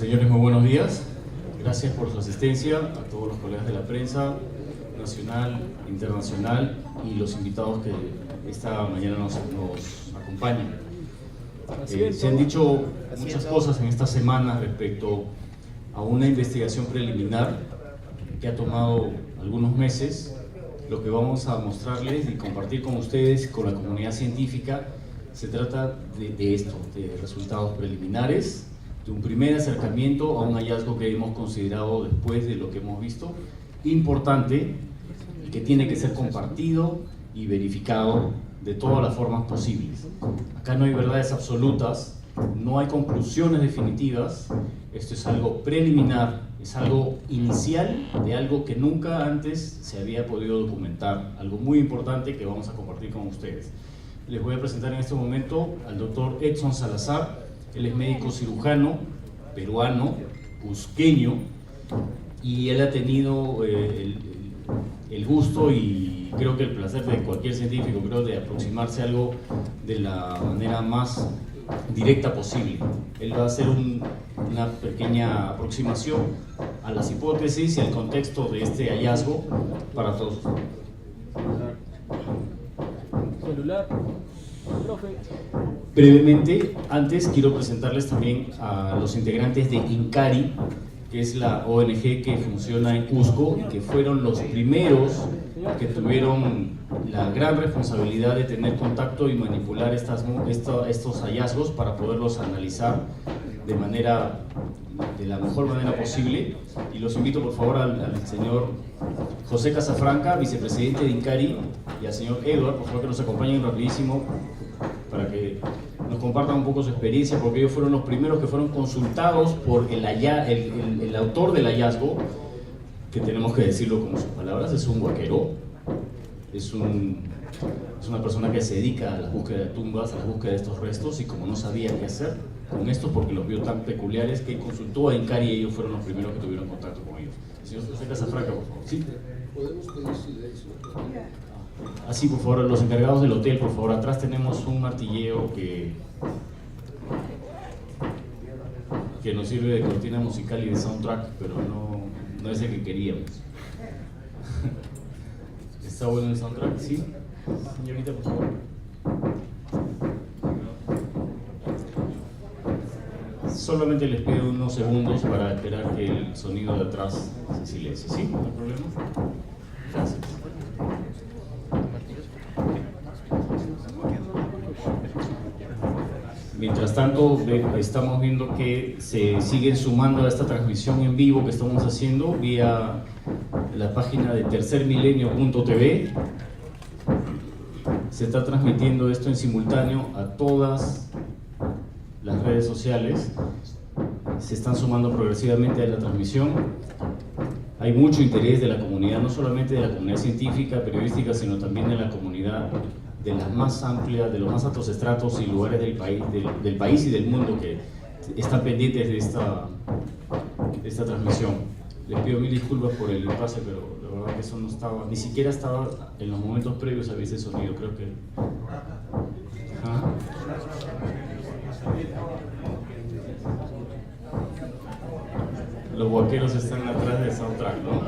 Señores, muy buenos días. Gracias por su asistencia, a todos los colegas de la prensa nacional, internacional y los invitados que esta mañana nos acompañan. Se han dicho muchas cosas en esta semana respecto a una investigación preliminar que ha tomado algunos meses. Lo que vamos a mostrarles y compartir con ustedes, con la comunidad científica, se trata de esto, de resultados preliminares, de un primer acercamiento a un hallazgo que hemos considerado, después de lo que hemos visto, importante y que tiene que ser compartido y verificado de todas las formas posibles. Acá no hay verdades absolutas, no hay conclusiones definitivas, esto es algo preliminar, es algo inicial de algo que nunca antes se había podido documentar, algo muy importante que vamos a compartir con ustedes. Les voy a presentar en este momento al doctor Edson Salazar. Él es médico cirujano, peruano, cusqueño, y él ha tenido el gusto y creo que el placer de cualquier científico, creo, de aproximarse a algo de la manera más directa posible. Él va a hacer una pequeña aproximación a las hipótesis y al contexto de este hallazgo para todos. Celular. Profe. Brevemente, antes quiero presentarles también a los integrantes de INCARI, que es la ONG que funciona en Cusco y que fueron los primeros que tuvieron la gran responsabilidad de tener contacto y manipular estos hallazgos para poderlos analizar de la mejor manera posible. Y los invito por favor al señor José Casafranca, vicepresidente de INCARI, y al señor Edward, por favor, que nos acompañen rapidísimo para que nos compartan un poco su experiencia, porque ellos fueron los primeros que fueron consultados por el autor del hallazgo, que tenemos que decirlo con sus palabras, es un huaquero, es una persona que se dedica a la búsqueda de tumbas, a la búsqueda de estos restos, y como no sabía qué hacer con estos porque los vio tan peculiares, que consultó a INCARI y ellos fueron los primeros que tuvieron contacto con ellos. El señor José Casafranca, por favor. ¿Sí? ¿Podemos pedir silencio? Así, por favor, los encargados del hotel, por favor. Atrás tenemos un martilleo que nos sirve de cortina musical y de soundtrack, pero no es el que queríamos. ¿Está bueno el soundtrack? ¿Sí? Señorita, por favor. Solamente les pido unos segundos para esperar que el sonido de atrás se silencie. ¿Sí? ¿No hay problema? Gracias. Mientras tanto, estamos viendo que se siguen sumando a esta transmisión en vivo que estamos haciendo vía la página de tercermilenio.tv. Se está transmitiendo esto en simultáneo a todas las redes sociales. Se están sumando progresivamente a la transmisión. Hay mucho interés de la comunidad, no solamente de la comunidad científica, periodística, sino también de la comunidad de las más amplias, de los más altos estratos y lugares del país y del mundo que están pendientes de esta transmisión. Les pido mil disculpas por el impasse, pero la verdad que eso no estaba, ni siquiera estaba en los momentos previos a ese sonido, creo que... ¿Ah? Los huaqueros están atrás del soundtrack, ¿no?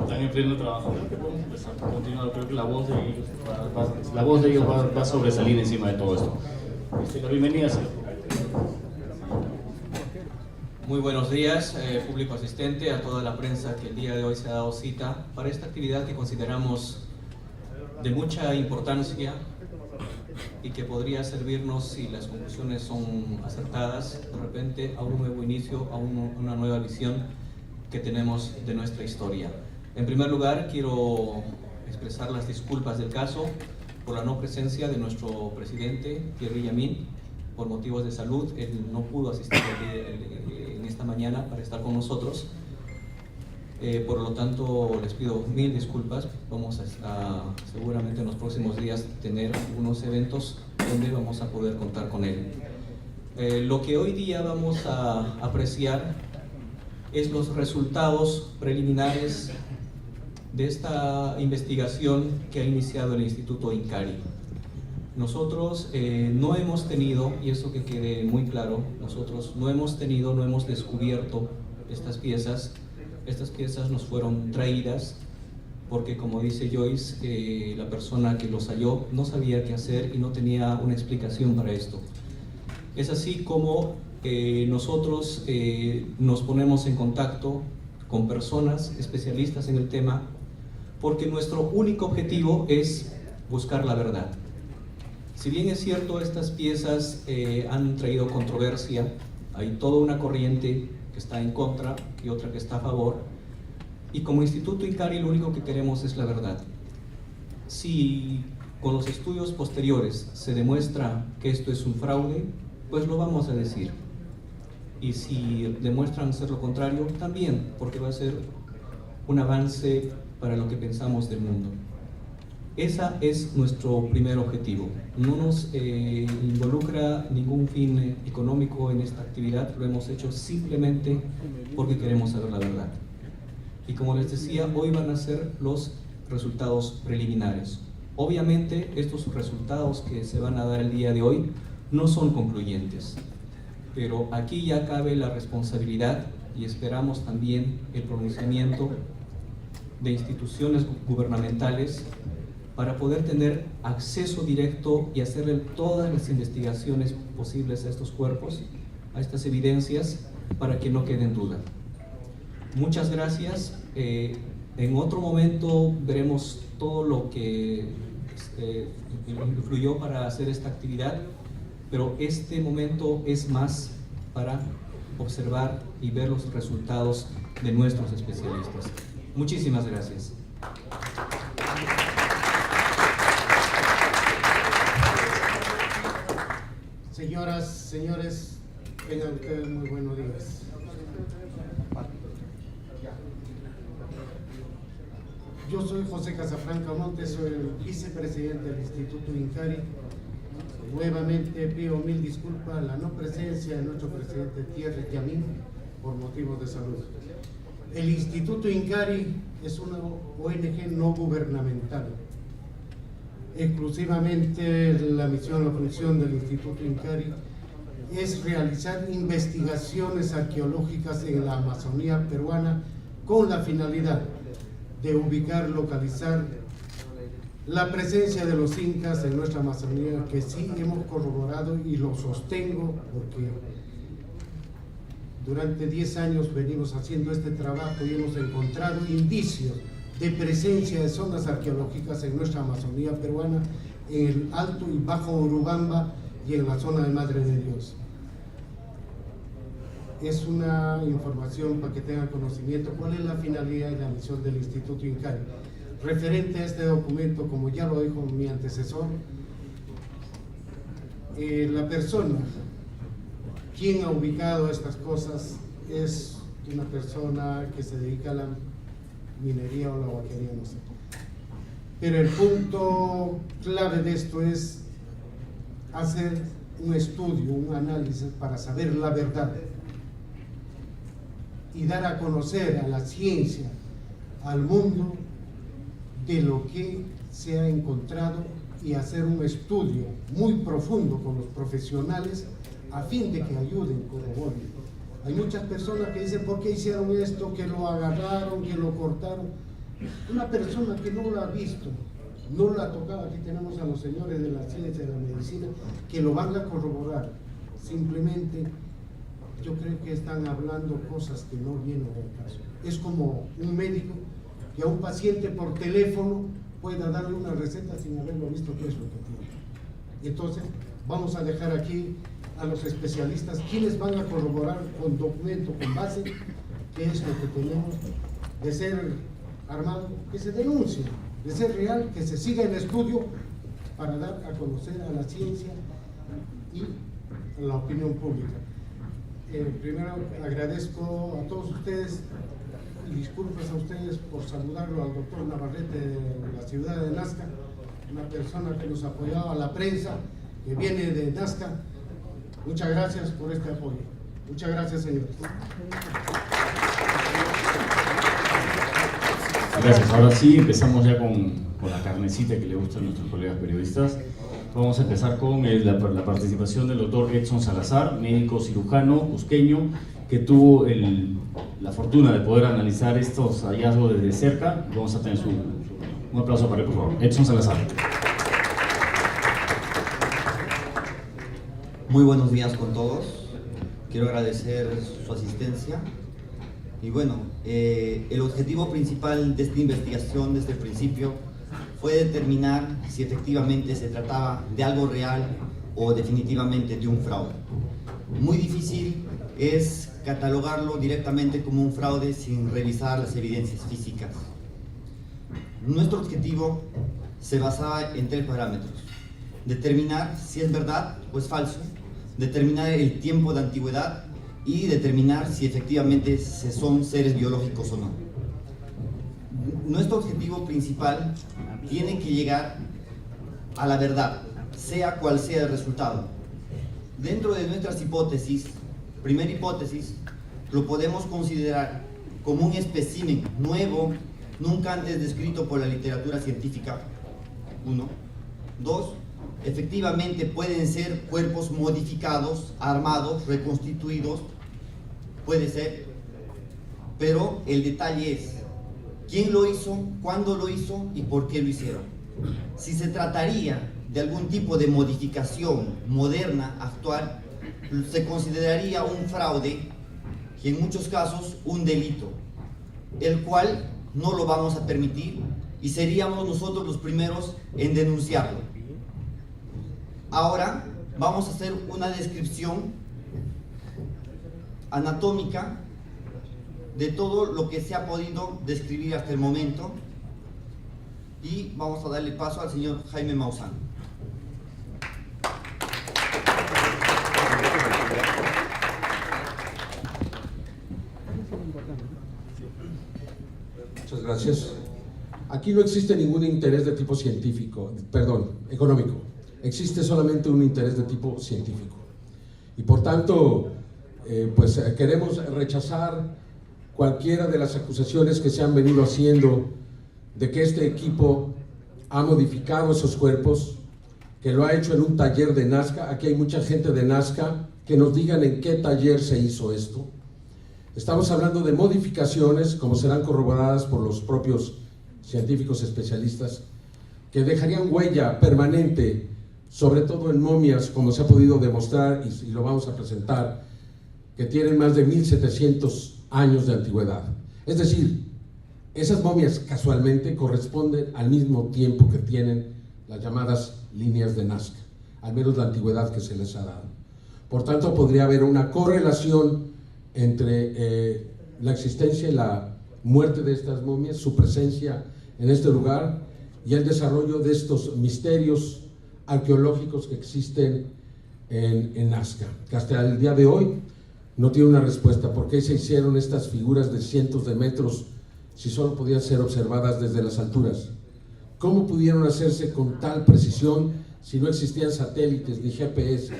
Están en pleno trabajo. Creo que podemos empezar. Continuar. Creo que la voz de ellos va a sobresalir encima de todo esto. La bienvenida, señor. Muy buenos días, público asistente, a toda la prensa que el día de hoy se ha dado cita para esta actividad que consideramos de mucha importancia y que podría servirnos, si las conclusiones son acertadas, de repente a un nuevo inicio, a una nueva visión que tenemos de nuestra historia. En primer lugar, quiero expresar las disculpas del caso por la no presencia de nuestro presidente, Thierry Yamin, por motivos de salud. Él no pudo asistir en esta mañana para estar con nosotros. Por lo tanto, les pido mil disculpas. Vamos a seguramente en los próximos días tener algunos eventos donde vamos a poder contar con él. Lo que hoy día vamos a apreciar es los resultados preliminares de esta investigación que ha iniciado el Instituto INCARI. Nosotros no hemos tenido, y eso que quede muy claro, nosotros no hemos descubierto estas piezas. Estas piezas nos fueron traídas porque, como dice Joyce, la persona que los halló no sabía qué hacer y no tenía una explicación para esto. Es así como nosotros nos ponemos en contacto con personas especialistas en el tema, porque nuestro único objetivo es buscar la verdad. Si bien es cierto, estas piezas han traído controversia, hay toda una corriente que está en contra y otra que está a favor, y como Instituto Incari lo único que queremos es la verdad. Si con los estudios posteriores se demuestra que esto es un fraude, pues lo vamos a decir. Y si demuestran ser lo contrario, también, porque va a ser un avance para lo que pensamos del mundo. Ese es nuestro primer objetivo. No nos involucra ningún fin económico en esta actividad, lo hemos hecho simplemente porque queremos saber la verdad. Y como les decía, hoy van a ser los resultados preliminares. Obviamente, estos resultados que se van a dar el día de hoy no son concluyentes, pero aquí ya cabe la responsabilidad y esperamos también el pronunciamiento de instituciones gubernamentales para poder tener acceso directo y hacerle todas las investigaciones posibles a estos cuerpos, a estas evidencias, para que no quede en duda. Muchas gracias. En otro momento veremos todo lo que influyó para hacer esta actividad, pero este momento es más para observar y ver los resultados de nuestros especialistas. Muchísimas gracias. Señoras, señores, tengan ustedes muy buenos días. Yo soy José Casafranca Montes, soy el vicepresidente del Instituto Incari. Nuevamente pido mil disculpas a la no presencia de nuestro presidente Thierry Yamín por motivos de salud. El Instituto Incari es una ONG no gubernamental. Exclusivamente la misión, la función del Instituto Incari es realizar investigaciones arqueológicas en la Amazonía peruana con la finalidad de ubicar, localizar la presencia de los incas en nuestra Amazonía, que sí hemos corroborado y lo sostengo porque durante 10 años venimos haciendo este trabajo y hemos encontrado indicios de presencia de zonas arqueológicas en nuestra Amazonía peruana, en el Alto y Bajo Urubamba y en la zona de Madre de Dios. Es una información para que tengan conocimiento cuál es la finalidad y la misión del Instituto Incari. Referente a este documento, como ya lo dijo mi antecesor, la persona quien ha ubicado estas cosas es una persona que se dedica a la minería o la vaquería, no sé. Pero el punto clave de esto es hacer un estudio, un análisis para saber la verdad y dar a conocer a la ciencia, al mundo, de lo que se ha encontrado y hacer un estudio muy profundo con los profesionales a fin de que ayuden, corroboren. Hay muchas personas que dicen, ¿por qué hicieron esto? Que lo agarraron, que lo cortaron. Una persona que no lo ha visto, no lo ha tocado, aquí tenemos a los señores de la ciencia y de la medicina que lo van a corroborar. Simplemente yo creo que están hablando cosas que no vienen al caso. Es como un médico que a un paciente por teléfono pueda darle una receta sin haberlo visto qué es lo que tiene. Entonces, vamos a dejar aquí a los especialistas quienes van a corroborar con documento, con base, qué es lo que tenemos, de ser armado, que se denuncie, de ser real, que se siga el estudio para dar a conocer a la ciencia y a la opinión pública. Primero agradezco a todos ustedes y disculpas a ustedes por saludarlo al doctor Navarrete de la ciudad de Nazca, una persona que nos apoyaba a la prensa, que viene de Nazca. Muchas gracias por este apoyo. Muchas gracias, señores. Gracias. Ahora sí, empezamos ya con la carnecita que le gusta a nuestros colegas periodistas. Vamos a empezar con la participación del doctor Edson Salazar, médico cirujano cusqueño, que tuvo la fortuna de poder analizar estos hallazgos desde cerca. Vamos a tener un aplauso para él, por favor. Edson Salazar. Muy buenos días con todos. Quiero agradecer su asistencia. Y bueno, el objetivo principal de esta investigación desde el principio fue determinar si efectivamente se trataba de algo real o definitivamente de un fraude. Muy difícil es catalogarlo directamente como un fraude sin revisar las evidencias físicas. Nuestro objetivo se basaba en 3 parámetros: determinar si es verdad o es falso, determinar el tiempo de antigüedad y determinar si efectivamente son seres biológicos o no. Nuestro objetivo principal tiene que llegar a la verdad, sea cual sea el resultado. Dentro de nuestras hipótesis, primera hipótesis, lo podemos considerar como un espécimen nuevo, nunca antes descrito por la literatura científica. 1. 2. Efectivamente pueden ser cuerpos modificados, armados, reconstituidos, puede ser, pero el detalle es quién lo hizo, cuándo lo hizo y por qué lo hicieron. Si se trataría de algún tipo de modificación moderna, actual, se consideraría un fraude y en muchos casos un delito, el cual no lo vamos a permitir y seríamos nosotros los primeros en denunciarlo. Ahora vamos a hacer una descripción anatómica de todo lo que se ha podido describir hasta el momento y vamos a darle paso al señor Jaime Maussan. Muchas gracias. Aquí no existe ningún interés de tipo económico. Existe solamente un interés de tipo científico. Y por tanto, queremos rechazar cualquiera de las acusaciones que se han venido haciendo de que este equipo ha modificado esos cuerpos, que lo ha hecho en un taller de Nazca. Aquí hay mucha gente de Nazca, que nos digan en qué taller se hizo esto. Estamos hablando de modificaciones, como serán corroboradas por los propios científicos especialistas, que dejarían huella permanente, sobre todo en momias, como se ha podido demostrar, y lo vamos a presentar, que tienen más de 1700 años de antigüedad. Es decir, esas momias casualmente corresponden al mismo tiempo que tienen las llamadas líneas de Nazca, al menos la antigüedad que se les ha dado. Por tanto, podría haber una correlación entre la existencia y la muerte de estas momias, su presencia en este lugar y el desarrollo de estos misterios arqueológicos que existen en Nazca, que hasta el día de hoy no tiene una respuesta. ¿Por qué se hicieron estas figuras de cientos de metros si solo podían ser observadas desde las alturas? ¿Cómo pudieron hacerse con tal precisión si no existían satélites ni GPS?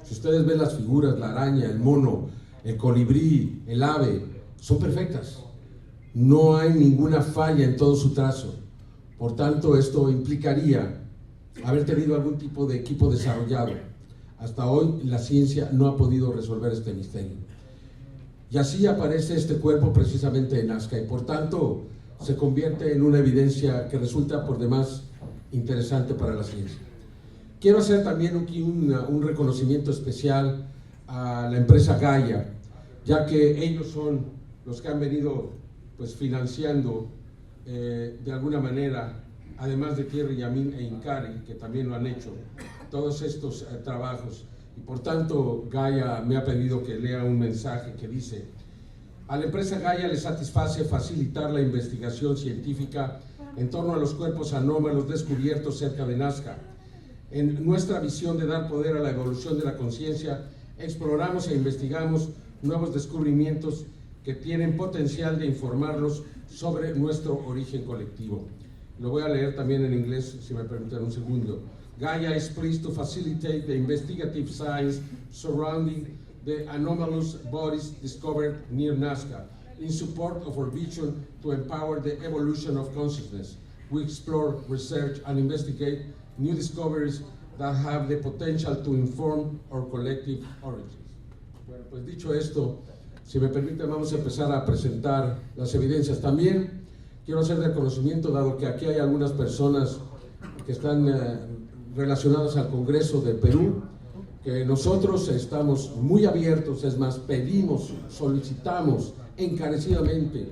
Si ustedes ven las figuras, la araña, el mono, el colibrí, el ave, son perfectas. No hay ninguna falla en todo su trazo. Por tanto, esto implicaría haber tenido algún tipo de equipo desarrollado. Hasta hoy la ciencia no ha podido resolver este misterio. Y así aparece este cuerpo precisamente en Nazca y por tanto se convierte en una evidencia que resulta por demás interesante para la ciencia. Quiero hacer también aquí un reconocimiento especial a la empresa Gaia, ya que ellos son los que han venido financiando de alguna manera, además de Thierry Yamin e Incari, que también lo han hecho, todos estos trabajos. Y por tanto, Gaia me ha pedido que lea un mensaje que dice: a la empresa Gaia le satisface facilitar la investigación científica en torno a los cuerpos anómalos descubiertos cerca de Nazca. En nuestra visión de dar poder a la evolución de la conciencia, exploramos e investigamos nuevos descubrimientos que tienen potencial de informarlos sobre nuestro origen colectivo. Lo voy a leer también en inglés, si me permiten un segundo. Gaia is pleased to facilitate the investigative science surrounding the anomalous bodies discovered near Nazca in support of our vision to empower the evolution of consciousness. We explore, research, and investigate new discoveries that have the potential to inform our collective origins. Bueno, pues dicho esto, si me permite, vamos a empezar a presentar las evidencias. También quiero hacer de conocimiento, dado que aquí hay algunas personas que están relacionadas al Congreso de Perú, que nosotros estamos muy abiertos, es más, pedimos, solicitamos encarecidamente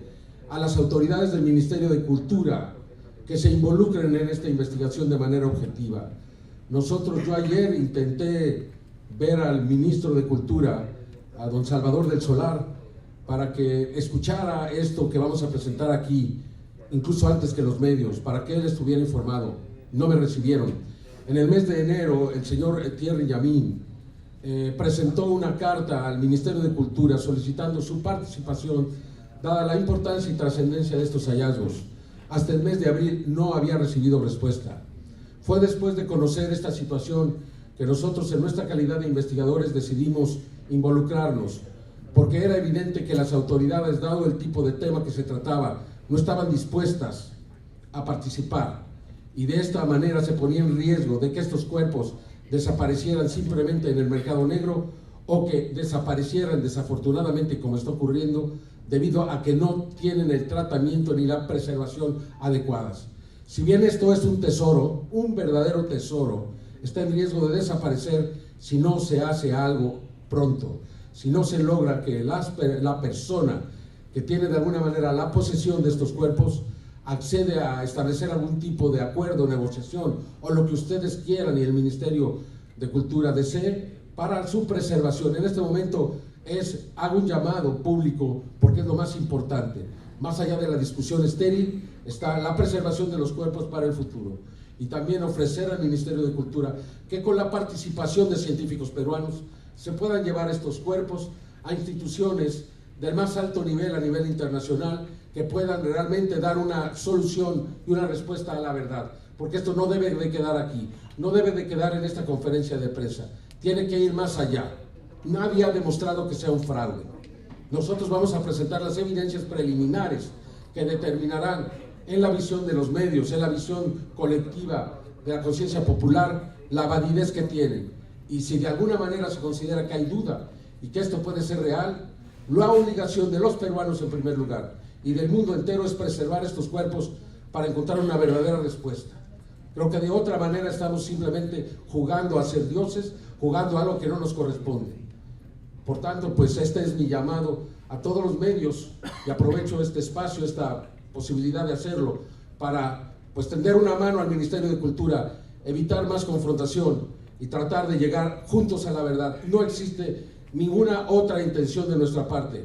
a las autoridades del Ministerio de Cultura que se involucren en esta investigación de manera objetiva. Yo ayer intenté ver al ministro de Cultura, a don Salvador del Solar, para que escuchara esto que vamos a presentar aquí, incluso antes que los medios, para que él estuviera informado. No me recibieron. En el mes de enero, el señor Thierry Yamín presentó una carta al Ministerio de Cultura solicitando su participación, dada la importancia y trascendencia de estos hallazgos. Hasta el mes de abril no había recibido respuesta. Fue después de conocer esta situación que nosotros, en nuestra calidad de investigadores, decidimos involucrarnos, porque era evidente que las autoridades, dado el tipo de tema que se trataba, no estaban dispuestas a participar, y de esta manera se ponía en riesgo de que estos cuerpos desaparecieran simplemente en el mercado negro, o que desaparecieran desafortunadamente, como está ocurriendo, debido a que no tienen el tratamiento ni la preservación adecuadas. Si bien esto es un tesoro, un verdadero tesoro, está en riesgo de desaparecer si no se hace algo pronto, si no se logra que la persona que tiene de alguna manera la posesión de estos cuerpos accede a establecer algún tipo de acuerdo, negociación o lo que ustedes quieran y el Ministerio de Cultura desee para su preservación. En este momento hago un llamado público, porque es lo más importante. Más allá de la discusión estéril, está la preservación de los cuerpos para el futuro. Y también ofrecer al Ministerio de Cultura que con la participación de científicos peruanos se puedan llevar estos cuerpos a instituciones del más alto nivel, a nivel internacional, que puedan realmente dar una solución y una respuesta a la verdad. Porque esto no debe de quedar aquí, no debe de quedar en esta conferencia de prensa, tiene que ir más allá. Nadie ha demostrado que sea un fraude. Nosotros vamos a presentar las evidencias preliminares que determinarán, en la visión de los medios, en la visión colectiva de la conciencia popular, la validez que tienen. Y si de alguna manera se considera que hay duda y que esto puede ser real, la obligación de los peruanos en primer lugar y del mundo entero es preservar estos cuerpos para encontrar una verdadera respuesta. Creo que de otra manera estamos simplemente jugando a ser dioses, jugando a algo que no nos corresponde. Por tanto, pues este es mi llamado a todos los medios, y aprovecho este espacio, esta posibilidad de hacerlo, para pues tender una mano al Ministerio de Cultura, evitar más confrontación y tratar de llegar juntos a la verdad. No existe ninguna otra intención de nuestra parte.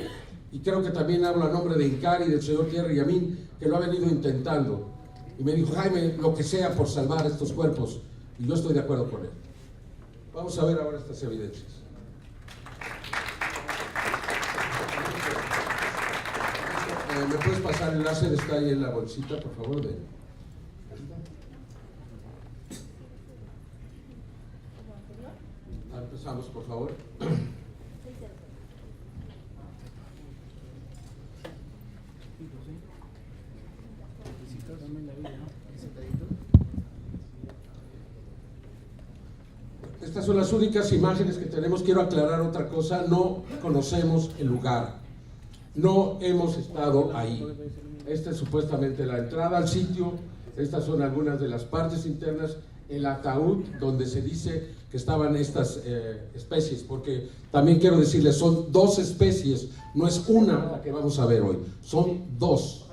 Y creo que también hablo a nombre de Incari y del señor Thierry Yamín, que lo ha venido intentando. Y me dijo, Jaime, lo que sea por salvar estos cuerpos. Y yo estoy de acuerdo con él. Vamos a ver ahora estas evidencias. ¿Me puedes pasar el láser? Está ahí en la bolsita, por favor. Empezamos, por favor. Estas son las únicas imágenes que tenemos. Quiero aclarar otra cosa: no conocemos el lugar, no hemos estado ahí. Esta es supuestamente la entrada al sitio. Estas son algunas de las partes internas, el ataúd donde se dice que estaban estas especies, porque también quiero decirles, son dos especies, no es una la que vamos a ver hoy, son dos,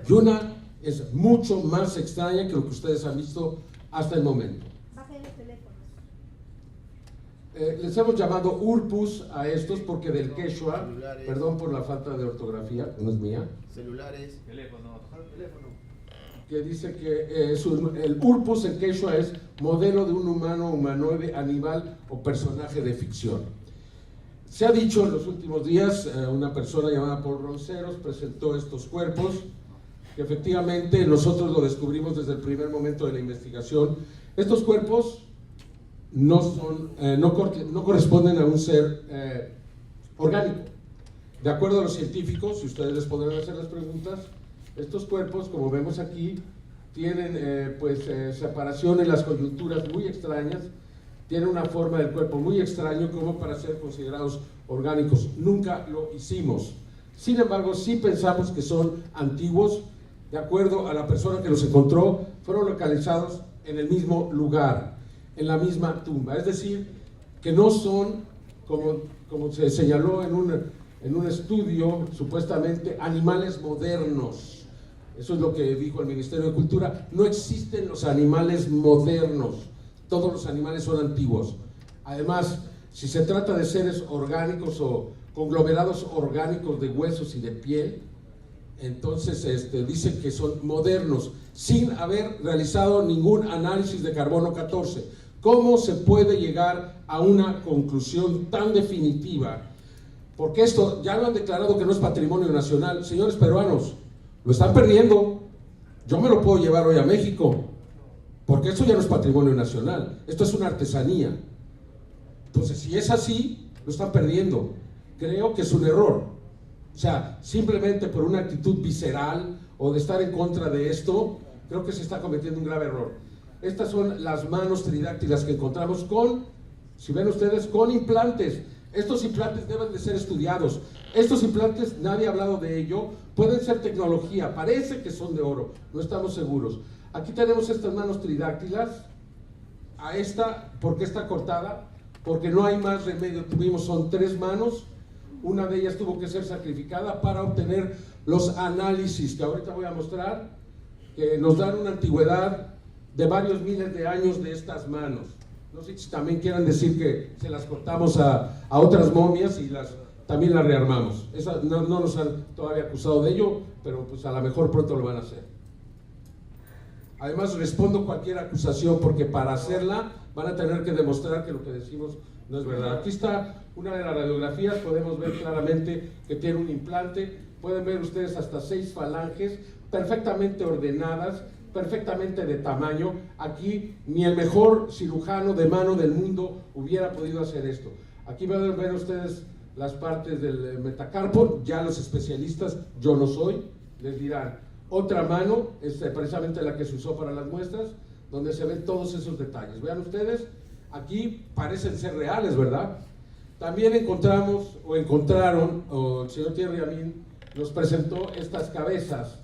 y una es mucho más extraña que lo que ustedes han visto hasta el momento. Les hemos llamado Urpus a estos porque del quechua, perdón por la falta de ortografía, no es mía, celulares, teléfono, que dice que el Urpus en quechua es modelo de un humano, humanoide, animal o personaje de ficción. Se ha dicho en los últimos días, una persona llamada Paul Ronceros presentó estos cuerpos, que efectivamente nosotros lo descubrimos desde el primer momento de la investigación. Estos cuerpos no corresponden a un ser orgánico. De acuerdo a los científicos, y ustedes les podrán hacer las preguntas, estos cuerpos, como vemos aquí, tienen separación en las coyunturas muy extrañas, tienen una forma del cuerpo muy extraño como para ser considerados orgánicos. Nunca lo hicimos. Sin embargo, sí pensamos que son antiguos. De acuerdo a la persona que los encontró, fueron localizados en el mismo lugar, en la misma tumba. Es decir, que no son, como se señaló en un estudio, supuestamente animales modernos. Eso es lo que dijo el Ministerio de Cultura. No existen los animales modernos. Todos los animales son antiguos. Además, si se trata de seres orgánicos o conglomerados orgánicos de huesos y de piel, entonces dicen que son modernos, sin haber realizado ningún análisis de carbono 14. ¿Cómo se puede llegar a una conclusión tan definitiva? Porque esto ya lo han declarado que no es patrimonio nacional. Señores peruanos, lo están perdiendo. Yo me lo puedo llevar hoy a México, porque esto ya no es patrimonio nacional, esto es una artesanía. Entonces, si es así, lo están perdiendo. Creo que es un error. O sea, simplemente por una actitud visceral o de estar en contra de esto, creo que se está cometiendo un grave error. Estas son las manos tridáctilas que encontramos con, si ven ustedes, con implantes. Estos implantes deben de ser estudiados. Estos implantes, nadie ha hablado de ello, pueden ser tecnología, parece que son de oro, no estamos seguros. Aquí tenemos estas manos tridáctilas. A esta, ¿por qué está cortada? Porque no hay más remedio. Son 3 manos. Una de ellas tuvo que ser sacrificada para obtener los análisis que ahorita voy a mostrar, que nos dan una antigüedad de varios miles de años de estas manos. No sé si también quieran decir que se las cortamos a otras momias y también las rearmamos. No nos han todavía acusado de ello, pero pues a lo mejor pronto lo van a hacer. Además, respondo cualquier acusación, porque para hacerla van a tener que demostrar que lo que decimos no es verdad. Aquí está una de las radiografías, podemos ver claramente que tiene un implante. Pueden ver ustedes hasta 6 falanges perfectamente ordenadas, perfectamente de tamaño. Aquí ni el mejor cirujano de mano del mundo hubiera podido hacer esto. Aquí van a ver ustedes las partes del metacarpo. Ya los especialistas, yo no soy, les dirán. Otra mano es precisamente la que se usó para las muestras, donde se ven todos esos detalles. Vean ustedes, aquí parecen ser reales, ¿verdad? También encontraron, el señor Thierry Amin nos presentó estas cabezas,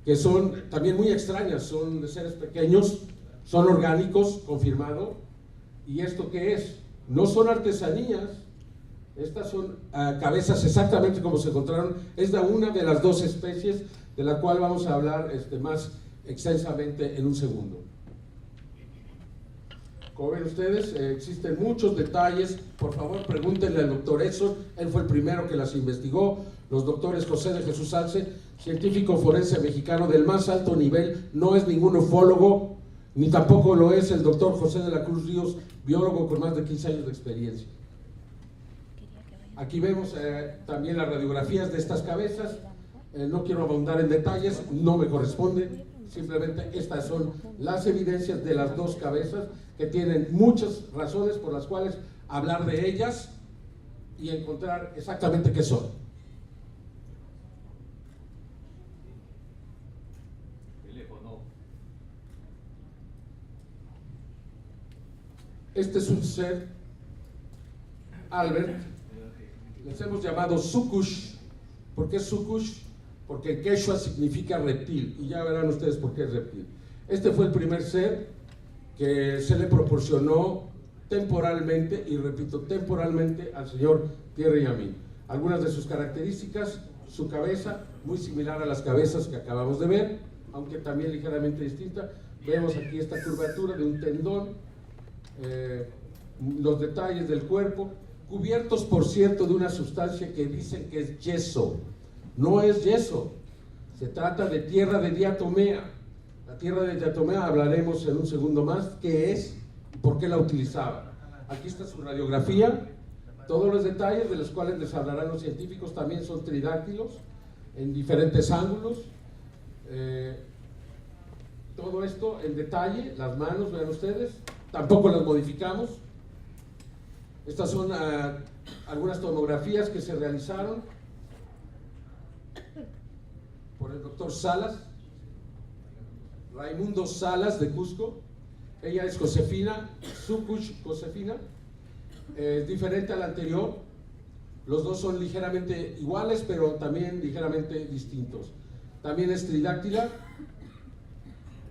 que son también muy extrañas, son de seres pequeños, son orgánicos, confirmado. ¿Y esto qué es? No son artesanías, estas son cabezas exactamente como se encontraron. Es de una de las 2 especies, de la cual vamos a hablar más extensamente en un segundo. Como ven ustedes, existen muchos detalles. Por favor, pregúntenle al doctor Edson, él fue el primero que las investigó. Los doctores José de Jesús Salce, científico forense mexicano del más alto nivel, no es ningún ufólogo, ni tampoco lo es el doctor José de la Cruz Ríos, biólogo con más de 15 años de experiencia. Aquí vemos también las radiografías de estas cabezas. No quiero abundar en detalles, no me corresponde. Simplemente estas son las evidencias de las 2 cabezas, que tienen muchas razones por las cuales hablar de ellas y encontrar exactamente qué son. Este es un ser, Albert, les hemos llamado Sukush. ¿Por qué Sukush? Porque en quechua significa reptil, y ya verán ustedes por qué es reptil. Este fue el primer ser que se le proporcionó temporalmente, y repito, temporalmente, al señor Thierry Amin. Algunas de sus características: su cabeza, muy similar a las cabezas que acabamos de ver, aunque también ligeramente distinta. Vemos aquí esta curvatura de un tendón, los detalles del cuerpo, cubiertos, por cierto, de una sustancia que dicen que es yeso. No es yeso, se trata de tierra de diatomea. La tierra de diatomea hablaremos en un segundo más qué es y por qué la utilizaba. Aquí está su radiografía. Todos los detalles de los cuales les hablarán los científicos también son tridáctilos en diferentes ángulos. Todo esto en detalle, las manos, vean ustedes, tampoco las modificamos. Estas son algunas tomografías que se realizaron por el doctor Salas, Raimundo Salas de Cusco. Ella es Josefina, Sukush Josefina, es diferente a la anterior. Los dos son ligeramente iguales, pero también ligeramente distintos. También es tridáctila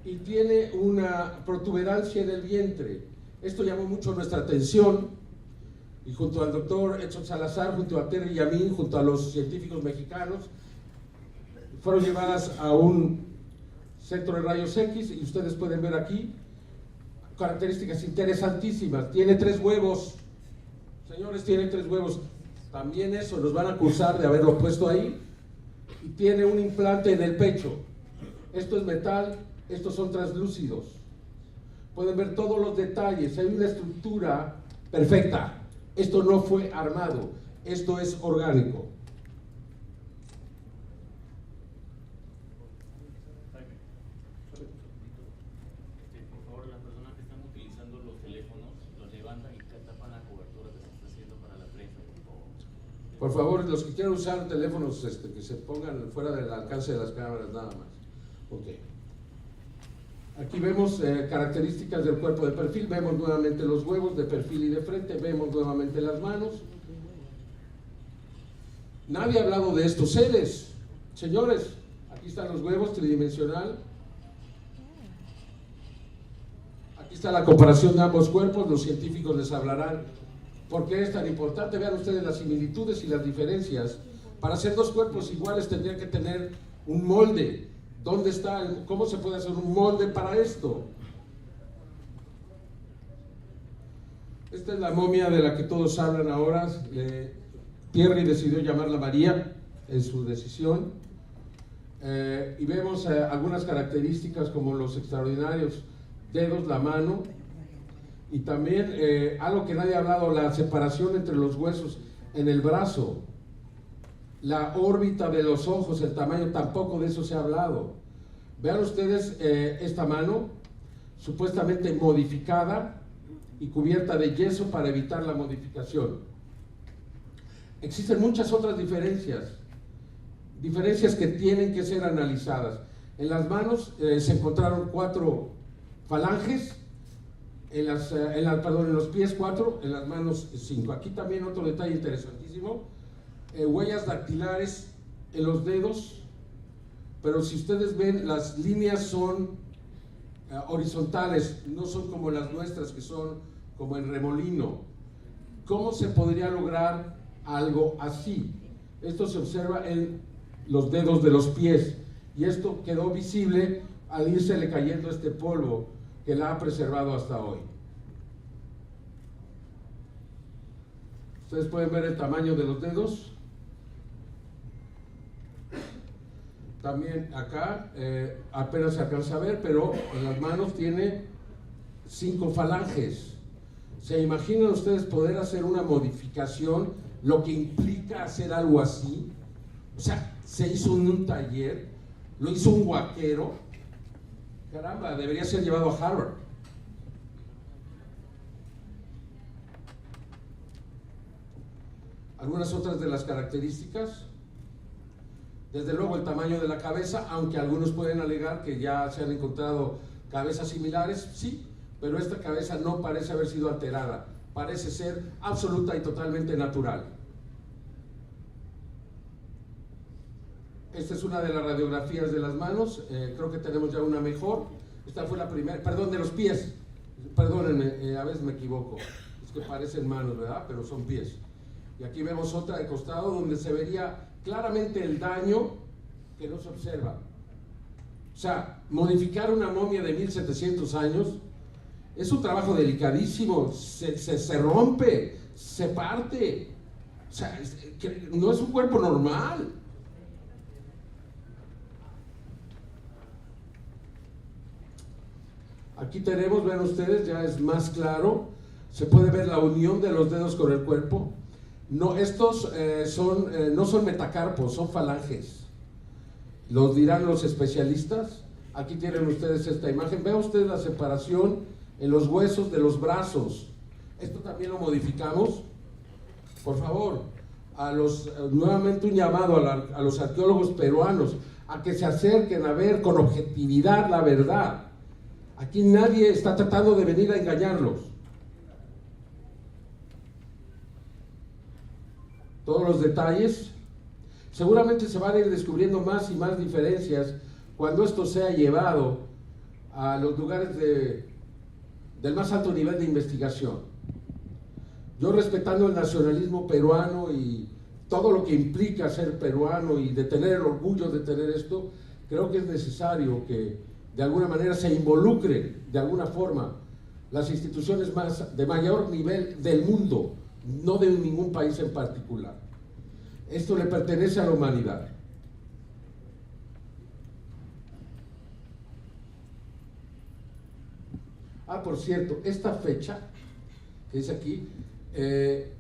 y tiene una protuberancia en el vientre. Esto llamó mucho nuestra atención y junto al doctor Edson Salazar, junto a Terry y a mí, junto a los científicos mexicanos, fueron llevadas a un centro de rayos X y ustedes pueden ver aquí características interesantísimas. Tiene 3 huevos, señores, tiene 3 huevos. También eso nos van a acusar de haberlo puesto ahí. Y tiene un implante en el pecho. Esto es metal, estos son translúcidos. Pueden ver todos los detalles, hay una estructura perfecta. Esto no fue armado, esto es orgánico. Por favor, las personas que están utilizando los teléfonos los levantan y tapan la cobertura que se está haciendo para la prensa, por favor. Por favor, los que quieran usar teléfonos, que se pongan fuera del alcance de las cámaras nada más. Okay. Aquí vemos características del cuerpo de perfil, vemos nuevamente los huevos de perfil y de frente, vemos nuevamente las manos. Nadie ha hablado de estos seres, señores. Aquí están los huevos tridimensional. Aquí está la comparación de ambos cuerpos, los científicos les hablarán por qué es tan importante. Vean ustedes las similitudes y las diferencias. Para hacer 2 cuerpos iguales tendrían que tener un molde. ¿Dónde está? ¿Cómo se puede hacer un molde para esto? Esta es la momia de la que todos hablan ahora. Thierry decidió llamarla María en su decisión. Y vemos algunas características como los extraordinarios dedos, la mano. Y también algo que nadie ha hablado, la separación entre los huesos en el brazo. La órbita de los ojos, el tamaño, tampoco de eso se ha hablado. Vean ustedes esta mano, supuestamente modificada y cubierta de yeso para evitar la modificación. Existen muchas otras diferencias que tienen que ser analizadas. En las manos se encontraron 4 falanges, en los pies 4, en las manos 5. Aquí también otro detalle interesantísimo. Huellas dactilares en los dedos, pero si ustedes ven, las líneas son horizontales, no son como las nuestras que son como en remolino. ¿Cómo se podría lograr algo así? Esto se observa en los dedos de los pies y esto quedó visible al irsele cayendo este polvo que la ha preservado hasta hoy. Ustedes pueden ver el tamaño de los dedos. También acá apenas se alcanza a ver, pero en las manos tiene 5 falanges. ¿Se imaginan ustedes poder hacer una modificación, lo que implica hacer algo así? O sea, se hizo en un taller, lo hizo un huaquero. Caramba, debería ser llevado a Harvard. Algunas otras de las características. Desde luego el tamaño de la cabeza, aunque algunos pueden alegar que ya se han encontrado cabezas similares, sí, pero esta cabeza no parece haber sido alterada, parece ser absoluta y totalmente natural. Esta es una de las radiografías de las manos, creo que tenemos ya una mejor. Esta fue la primera, perdón, de los pies, perdónenme, a veces me equivoco, es que parecen manos, ¿verdad? Pero son pies. Y aquí vemos otra de costado donde se vería claramente el daño que no se observa. O sea, modificar una momia de 1700 años es un trabajo delicadísimo, se rompe, se parte. O sea, no es un cuerpo normal. Aquí tenemos, vean ustedes, ya es más claro, se puede ver la unión de los dedos con el cuerpo. No, estos no son metacarpos, son falanges. Los dirán los especialistas. Aquí tienen ustedes esta imagen. Vean ustedes la separación en los huesos de los brazos. Esto también lo modificamos. Por favor, nuevamente un llamado a los arqueólogos peruanos a que se acerquen a ver con objetividad la verdad. Aquí nadie está tratando de venir a engañarlos. Todos los detalles, seguramente se van a ir descubriendo más y más diferencias cuando esto sea llevado a los lugares del más alto nivel de investigación. Yo, respetando el nacionalismo peruano y todo lo que implica ser peruano y de tener el orgullo de tener esto, creo que es necesario que de alguna manera se involucren de alguna forma las instituciones de mayor nivel del mundo, no de ningún país en particular. Esto le pertenece a la humanidad. Por cierto, esta fecha que dice aquí,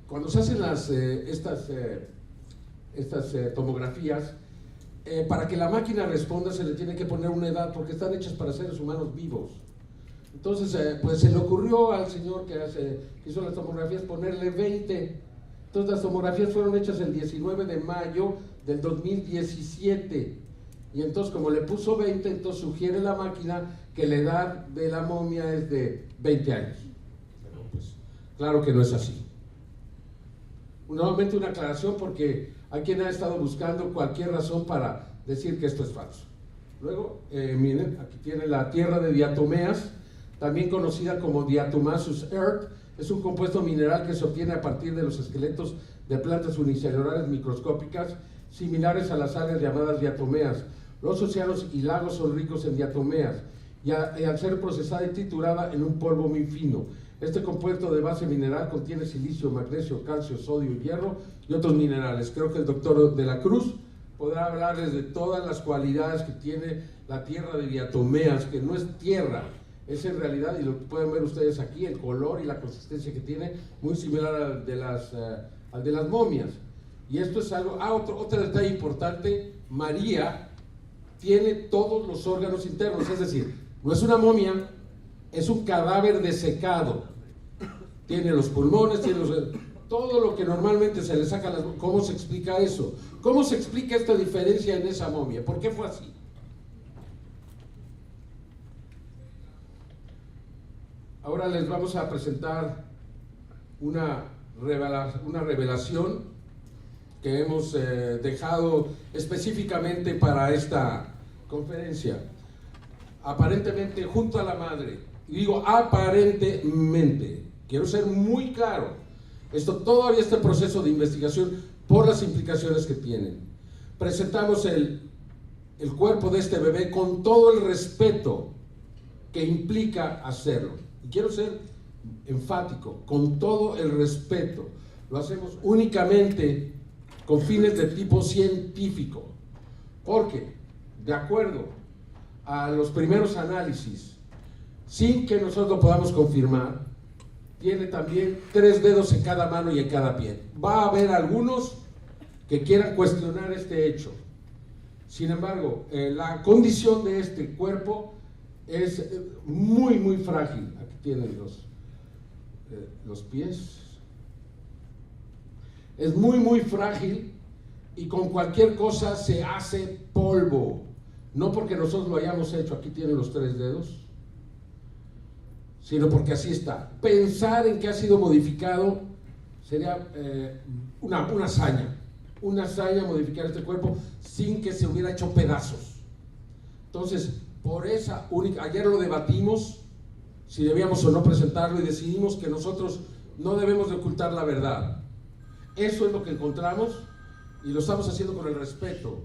cuando se hacen estas tomografías, para que la máquina responda se le tiene que poner una edad, porque están hechas para seres humanos vivos. Entonces, pues se le ocurrió al señor que hizo las tomografías ponerle 20. Entonces las tomografías fueron hechas el 19 de mayo del 2017. Y entonces, como le puso 20, entonces sugiere la máquina que la edad de la momia es de 20 años. Pero pues, claro que no es así. Nuevamente una aclaración, porque hay quien ha estado buscando cualquier razón para decir que esto es falso. Luego, miren, aquí tiene la tierra de diatomeas, también conocida como Diatomaceous earth. Es un compuesto mineral que se obtiene a partir de los esqueletos de plantas unicelulares microscópicas, similares a las algas llamadas diatomeas. Los océanos y lagos son ricos en diatomeas, y al ser procesada y triturada en un polvo muy fino. Este compuesto de base mineral contiene silicio, magnesio, calcio, sodio, hierro y otros minerales. Creo que el doctor de la Cruz podrá hablarles de todas las cualidades que tiene la tierra de diatomeas, que no es tierra, es en realidad, y lo pueden ver ustedes aquí, el color y la consistencia que tiene, muy similar al de las momias. Y esto es algo, otro detalle importante: María tiene todos los órganos internos, es decir, no es una momia, es un cadáver desecado. Tiene los pulmones, tiene todo lo que normalmente se le saca. ¿Cómo se explica eso? ¿Cómo se explica esta diferencia en esa momia? ¿Por qué fue así? Ahora les vamos a presentar una revelación que hemos dejado específicamente para esta conferencia. Aparentemente junto a la madre, y digo aparentemente, quiero ser muy claro, esto todavía está en proceso de investigación por las implicaciones que tienen. Presentamos el cuerpo de este bebé con todo el respeto que implica hacerlo, y quiero ser enfático, con todo el respeto. Lo hacemos únicamente con fines de tipo científico, porque de acuerdo a los primeros análisis, sin que nosotros lo podamos confirmar, tiene también 3 dedos en cada mano y en cada pie. Va a haber algunos que quieran cuestionar este hecho. Sin embargo, la condición de este cuerpo es muy, muy frágil. Aquí tienen los pies. Es muy, muy frágil, y con cualquier cosa se hace polvo. No porque nosotros lo hayamos hecho, aquí tienen los 3 dedos, sino porque así está. Pensar en que ha sido modificado sería una hazaña modificar este cuerpo sin que se hubiera hecho pedazos. Entonces, por esa única, ayer lo debatimos, si debíamos o no presentarlo, y decidimos que nosotros no debemos de ocultar la verdad. Eso es lo que encontramos, y lo estamos haciendo con el respeto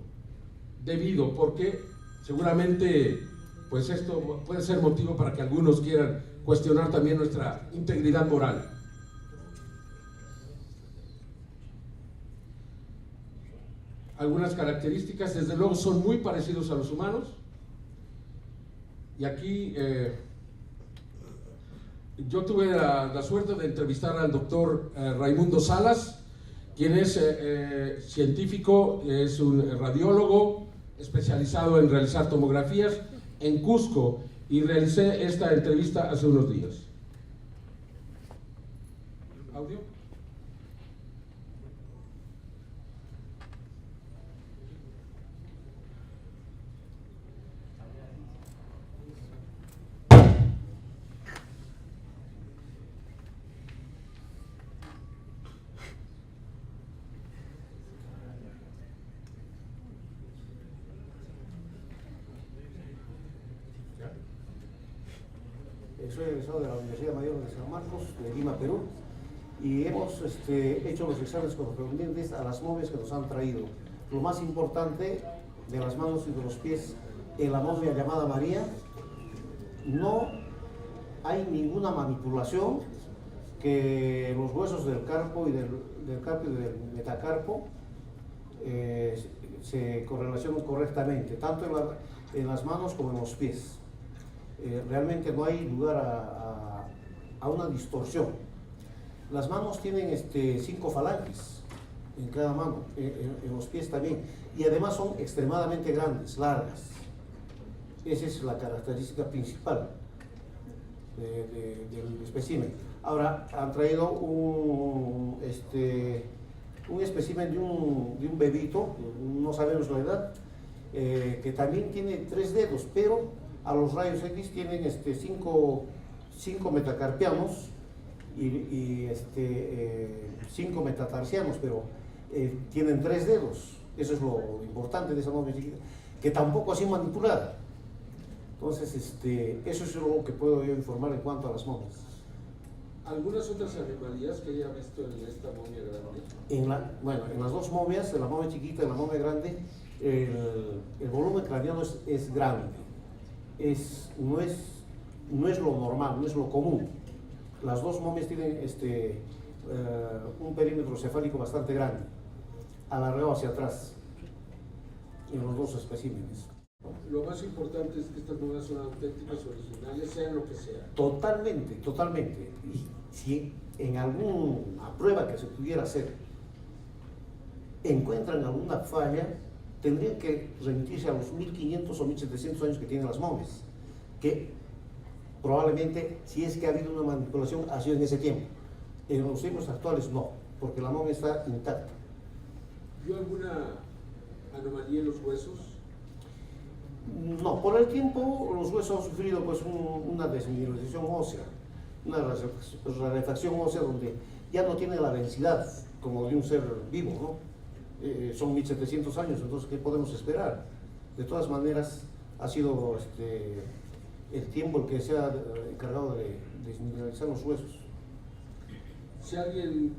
debido, porque seguramente pues esto puede ser motivo para que algunos quieran cuestionar también nuestra integridad moral. Algunas características, desde luego, son muy parecidos a los humanos, y aquí yo tuve la suerte de entrevistar al doctor Raimundo Salas, quien es científico, es un radiólogo especializado en realizar tomografías en Cusco, y realicé esta entrevista hace unos días. ¿Audio? soy egresado de la Universidad Mayor de San Marcos, de Lima, Perú, y hemos hecho los exámenes correspondientes a las momias que nos han traído. Lo más importante de las manos y de los pies en la momia llamada María, no hay ninguna manipulación, que los huesos del carpo y del metacarpo se correlacionan correctamente, tanto en las manos como en los pies. Realmente no hay lugar a una distorsión. Las manos tienen 5 falanges en cada mano, en los pies también, y además son extremadamente grandes, largas. Esa es la característica principal del espécimen. Ahora han traído un espécimen de un bebito, no sabemos la edad, que también tiene 3 dedos, pero a los rayos X tienen 5 metacarpianos y 5 metatarsianos, pero tienen 3 dedos. Eso es lo importante de esa momia chiquita, que tampoco ha sido manipulada. Entonces, eso es lo que puedo yo informar en cuanto a las momias. ¿Algunas otras anomalías que haya visto en esta momia grande? En las dos momias, en la momia chiquita y en la momia grande, el volumen craneano es grande. No es lo normal, no es lo común. Las dos momias tienen un perímetro cefálico bastante grande, alargado hacia atrás, en los dos especímenes. Lo más importante es que estas momias son auténticas, originales, sean lo que sea. Totalmente, totalmente. Y si en alguna prueba que se pudiera hacer encuentran alguna falla, tendrían que remitirse a los 1500 o 1700 años que tienen las momias, que probablemente, si es que ha habido una manipulación, ha sido en ese tiempo. En los tiempos actuales no, porque la momia está intacta. ¿Vio alguna anomalía en los huesos? No, por el tiempo los huesos han sufrido pues una desmineralización ósea, una rarefacción ósea donde ya no tiene la densidad como de un ser vivo, ¿no? Son 1700 años, entonces ¿qué podemos esperar? De todas maneras ha sido el tiempo el que se ha encargado de desmineralizar los huesos. Si alguien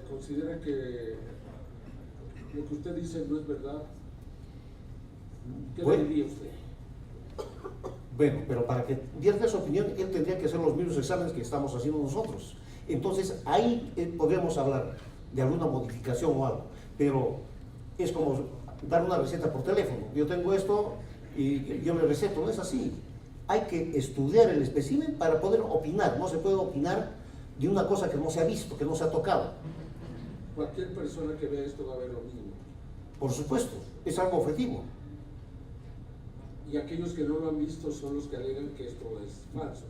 considera que lo que usted dice no es verdad, ¿qué le diría usted? Bueno, pero para que vierta su opinión, él tendría que hacer los mismos exámenes que estamos haciendo nosotros. Entonces, ahí podríamos hablar de alguna modificación o algo, pero es como dar una receta por teléfono. Yo tengo esto y yo le receto, no es así. Hay que estudiar el espécimen para poder opinar. No se puede opinar de una cosa que no se ha visto, que no se ha tocado. Cualquier persona que vea esto va a ver lo mismo. Por supuesto, es algo objetivo. Y aquellos que no lo han visto son los que alegan que esto es falso.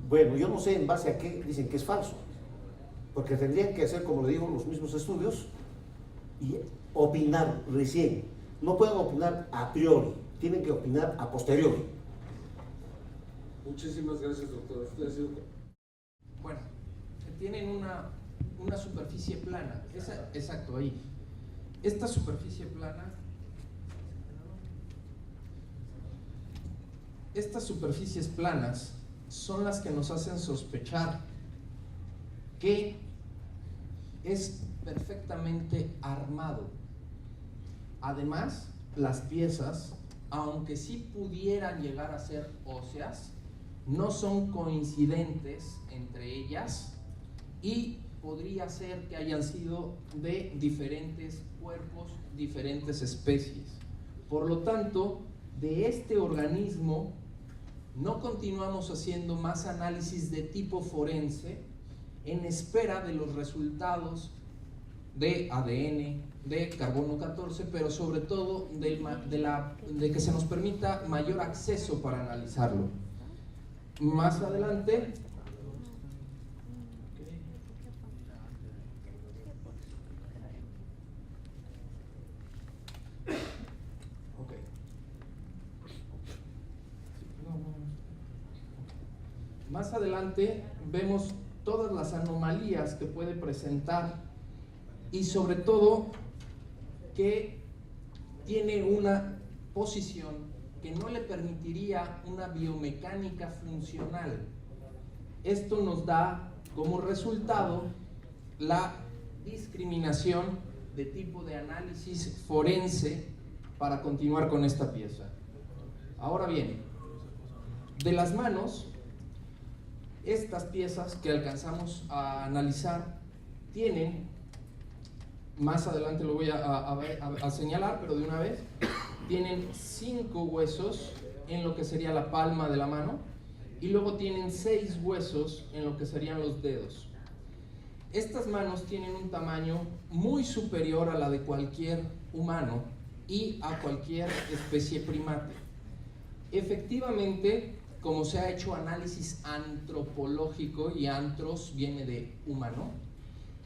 Bueno, yo no sé en base a qué dicen que es falso, porque tendrían que hacer, como le digo, los mismos estudios y opinar recién. No pueden opinar a priori, tienen que opinar a posteriori. Muchísimas gracias, doctor. Usted ha sido... Bueno, tienen una superficie plana. Exacto, ahí. Esta superficie plana, estas superficies planas son las que nos hacen sospechar que es perfectamente armado. Además, las piezas, aunque sí pudieran llegar a ser óseas, no son coincidentes entre ellas y podría ser que hayan sido de diferentes cuerpos, diferentes especies. Por lo tanto, de este organismo no continuamos haciendo más análisis de tipo forense en espera de los resultados de ADN, de carbono 14, pero sobre todo de que se nos permita mayor acceso para analizarlo. Más adelante Más adelante vemos todas las anomalías que puede presentar y sobre todo que tiene una posición que no le permitiría una biomecánica funcional. esto nos da como resultado la discriminación de tipo de análisis forense para continuar con esta pieza. Ahora bien, de las manos, estas piezas que alcanzamos a analizar tienen, más adelante lo voy a señalar, pero de una vez, tienen 5 huesos en lo que sería la palma de la mano y luego tienen 6 huesos en lo que serían los dedos. Estas manos tienen un tamaño muy superior a la de cualquier humano y a cualquier especie primate. Efectivamente, como se ha hecho análisis antropológico, y antros viene de humano,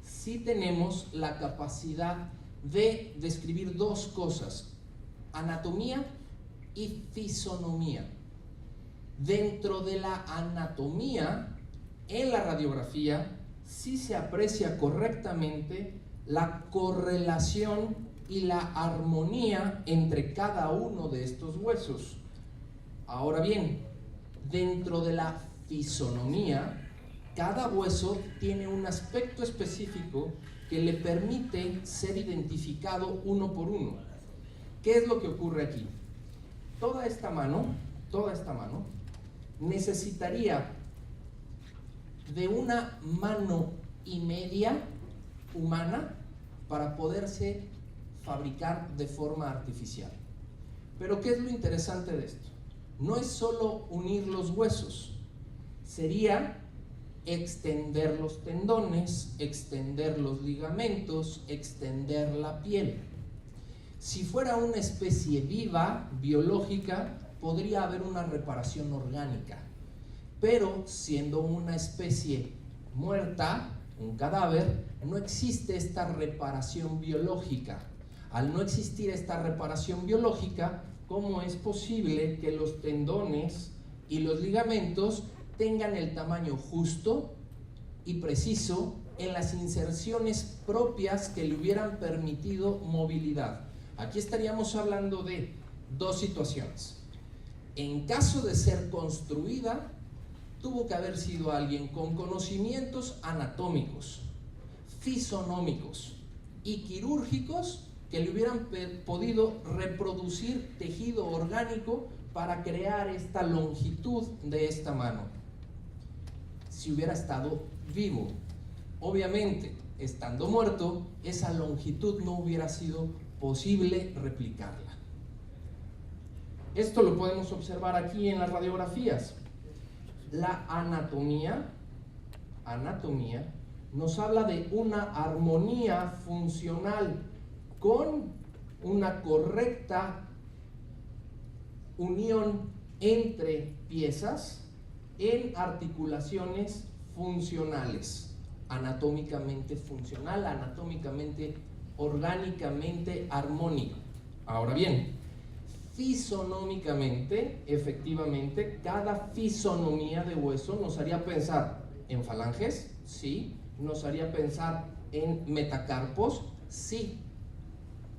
sí tenemos la capacidad de describir 2 cosas: anatomía y fisonomía. Dentro de la anatomía, en la radiografía, sí se aprecia correctamente la correlación y la armonía entre cada uno de estos huesos. Ahora bien, dentro de la fisonomía, cada hueso tiene un aspecto específico que le permite ser identificado uno por uno. ¿Qué es lo que ocurre aquí? Toda esta mano necesitaría de una mano y media humana para poderse fabricar de forma artificial. Pero ¿qué es lo interesante de esto? No es solo unir los huesos, sería extender los tendones, extender los ligamentos, extender la piel. Si fuera una especie viva, biológica, podría haber una reparación orgánica. Pero siendo una especie muerta, un cadáver, no existe esta reparación biológica. Al no existir esta reparación biológica, ¿cómo es posible que los tendones y los ligamentos tengan el tamaño justo y preciso en las inserciones propias que le hubieran permitido movilidad? Aquí estaríamos hablando de 2 situaciones. En caso de ser construida, tuvo que haber sido alguien con conocimientos anatómicos, fisonómicos y quirúrgicos que le hubieran podido reproducir tejido orgánico para crear esta longitud de esta mano. Si hubiera estado vivo, obviamente, estando muerto, esa longitud no hubiera sido posible replicarla. Esto lo podemos observar aquí en las radiografías. La anatomía nos habla de una armonía funcional con una correcta unión entre piezas en articulaciones funcionales, anatómicamente funcional, anatómicamente, orgánicamente armónico. Ahora bien, fisonómicamente, efectivamente, cada fisonomía de hueso nos haría pensar en falanges, sí, nos haría pensar en metacarpos, sí,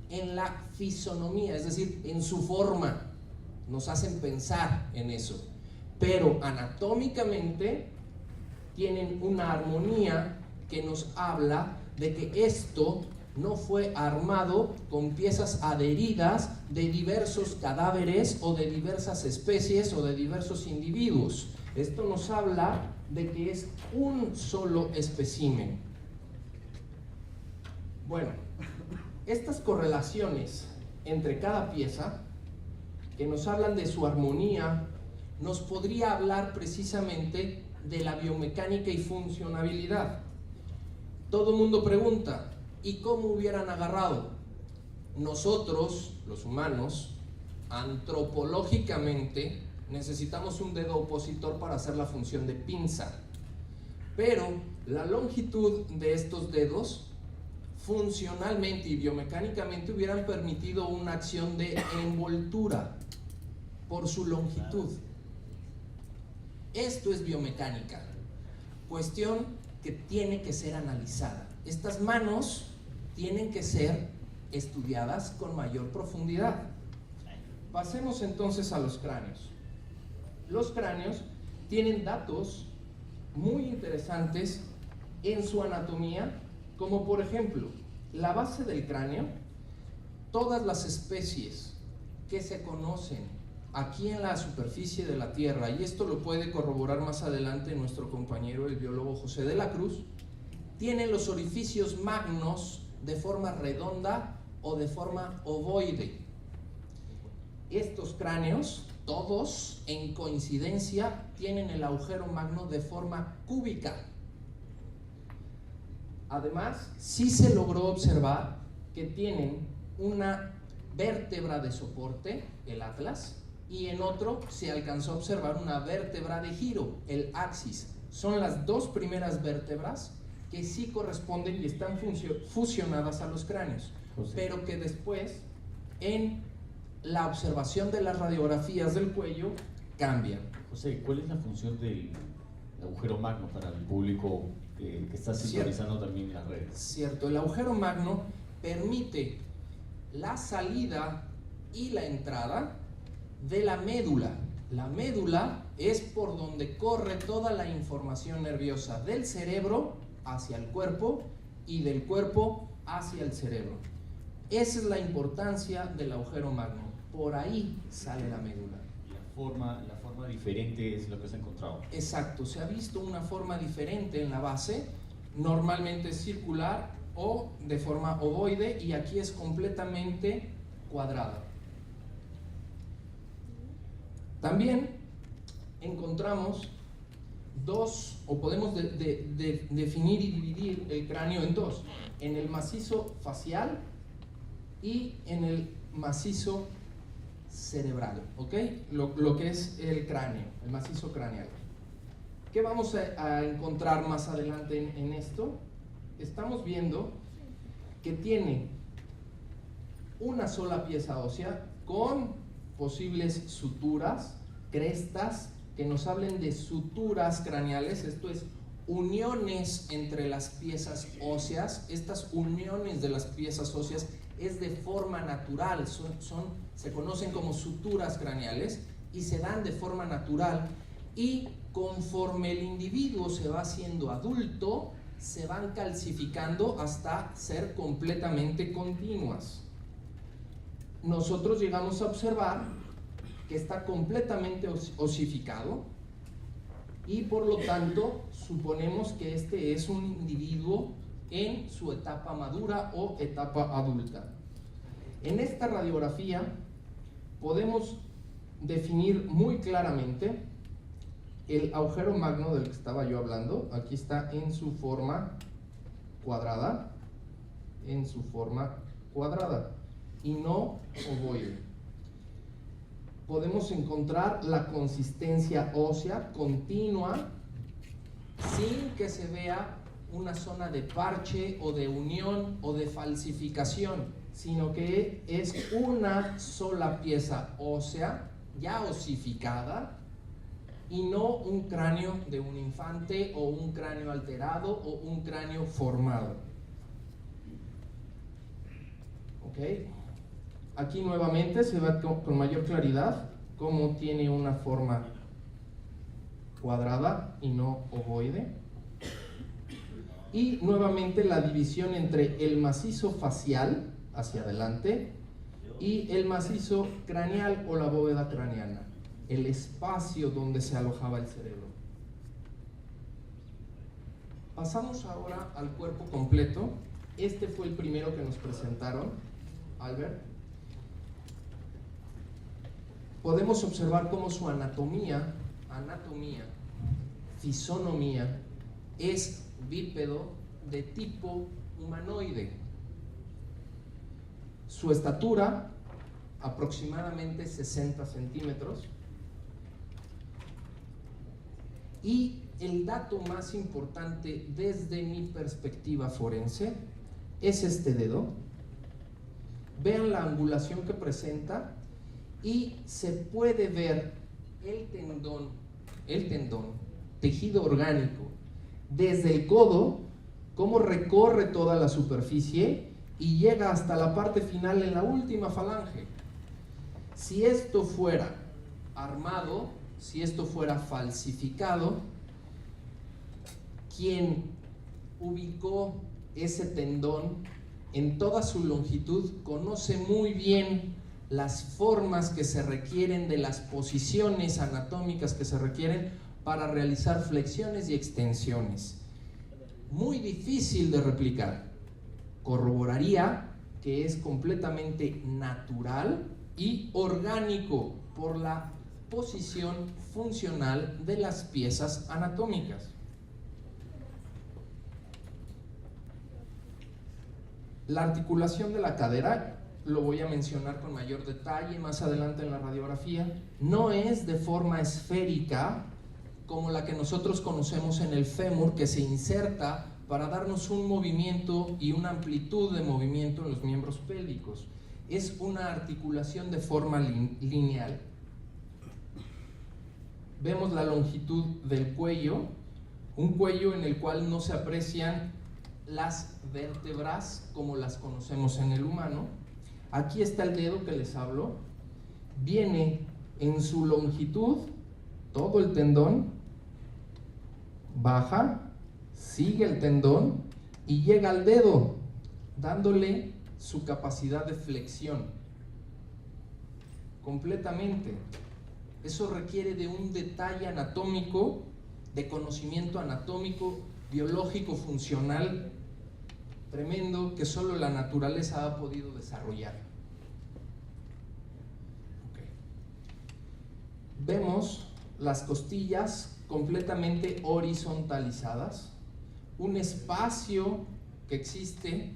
en la fisonomía, es decir, en su forma, nos hacen pensar en eso, pero anatómicamente tienen una armonía que nos habla de que esto no fue armado con piezas adheridas de diversos cadáveres o de diversas especies o de diversos individuos. Esto nos habla de que es un solo espécimen. Bueno, estas correlaciones entre cada pieza, que nos hablan de su armonía, nos podría hablar precisamente de la biomecánica y funcionabilidad. Todo el mundo pregunta, ¿y cómo hubieran agarrado? Nosotros, los humanos, antropológicamente, necesitamos un dedo opositor para hacer la función de pinza. Pero la longitud de estos dedos, funcionalmente y biomecánicamente, hubieran permitido una acción de envoltura por su longitud. Esto es biomecánica, cuestión que tiene que ser analizada. Estas manos tienen que ser estudiadas con mayor profundidad. Pasemos entonces a los cráneos. Los cráneos tienen datos muy interesantes en su anatomía, como por ejemplo, la base del cráneo. Todas las especies que se conocen aquí en la superficie de la Tierra, y esto lo puede corroborar más adelante nuestro compañero el biólogo José de la Cruz, tienen los orificios magnos de forma redonda o de forma ovoide. Estos cráneos, todos en coincidencia, tienen el agujero magno de forma cúbica. Además, sí se logró observar que tienen una vértebra de soporte, el atlas, y en otro se alcanzó a observar una vértebra de giro, el axis. Son las dos primeras vértebras que sí corresponden y están fusionadas a los cráneos, pero que después, en la observación de las radiografías del cuello, cambian. José, ¿cuál es la función del agujero magno para el público que está sintonizando también las redes? Cierto, el agujero magno permite la salida y la entrada de la médula. La médula es por donde corre toda la información nerviosa del cerebro hacia el cuerpo y del cuerpo hacia el cerebro. Esa es la importancia del agujero magno. Por ahí sale la médula. La forma diferente es lo que se ha encontrado. Exacto, se ha visto una forma diferente en la base, normalmente circular o de forma ovoide, y aquí es completamente cuadrada. También encontramos dos, o podemos definir y dividir el cráneo en dos, en el macizo facial y en el macizo cerebral, ¿ok? Lo que es el cráneo, el macizo craneal. ¿Qué vamos a encontrar más adelante en esto? Estamos viendo que tiene una sola pieza ósea con posibles suturas, crestas, que nos hablen de suturas craneales, esto es uniones entre las piezas óseas. Estas uniones de las piezas óseas es de forma natural, se conocen como suturas craneales y se dan de forma natural, y conforme el individuo se va haciendo adulto, se van calcificando hasta ser completamente continuas. Nosotros llegamos a observar que está completamente osificado y por lo tanto suponemos que este es un individuo en su etapa madura o etapa adulta. En esta radiografía podemos definir muy claramente el agujero magno del que estaba yo hablando. Aquí está en su forma cuadrada, y no ovoide. Podemos encontrar la consistencia ósea continua sin que se vea una zona de parche o de unión o de falsificación, sino que es una sola pieza ósea ya osificada y no un cráneo de un infante o un cráneo alterado o un cráneo formado. ¿Ok? Aquí nuevamente se ve con mayor claridad cómo tiene una forma cuadrada y no ovoide. Y nuevamente la división entre el macizo facial hacia adelante y el macizo craneal o la bóveda craneana, el espacio donde se alojaba el cerebro. Pasamos ahora al cuerpo completo. Este fue el primero que nos presentaron, Albert. Podemos observar cómo su anatomía, fisonomía, es bípedo de tipo humanoide. Su estatura, aproximadamente 60 centímetros. Y el dato más importante desde mi perspectiva forense es este dedo. Vean la angulación que presenta y se puede ver el tendón, tejido orgánico, desde el codo, cómo recorre toda la superficie y llega hasta la parte final en la última falange. Si esto fuera armado, si esto fuera falsificado, quien ubicó ese tendón en toda su longitud conoce muy bien las formas que se requieren, de las posiciones anatómicas que se requieren para realizar flexiones y extensiones. Muy difícil de replicar. Corroboraría que es completamente natural y orgánico por la posición funcional de las piezas anatómicas. La articulación de la cadera, lo voy a mencionar con mayor detalle más adelante en la radiografía, no es de forma esférica como la que nosotros conocemos en el fémur, que se inserta para darnos un movimiento y una amplitud de movimiento en los miembros pélvicos. Es una articulación de forma lineal. Vemos la longitud del cuello, un cuello en el cual no se aprecian las vértebras como las conocemos en el humano. Aquí está el dedo que les hablo, viene en su longitud todo el tendón, baja, sigue el tendón y llega al dedo, dándole su capacidad de flexión completamente. Eso requiere de un detalle anatómico, de conocimiento anatómico, biológico, funcional tremendo, que solo la naturaleza ha podido desarrollar. Okay. Vemos las costillas completamente horizontalizadas, un espacio que existe,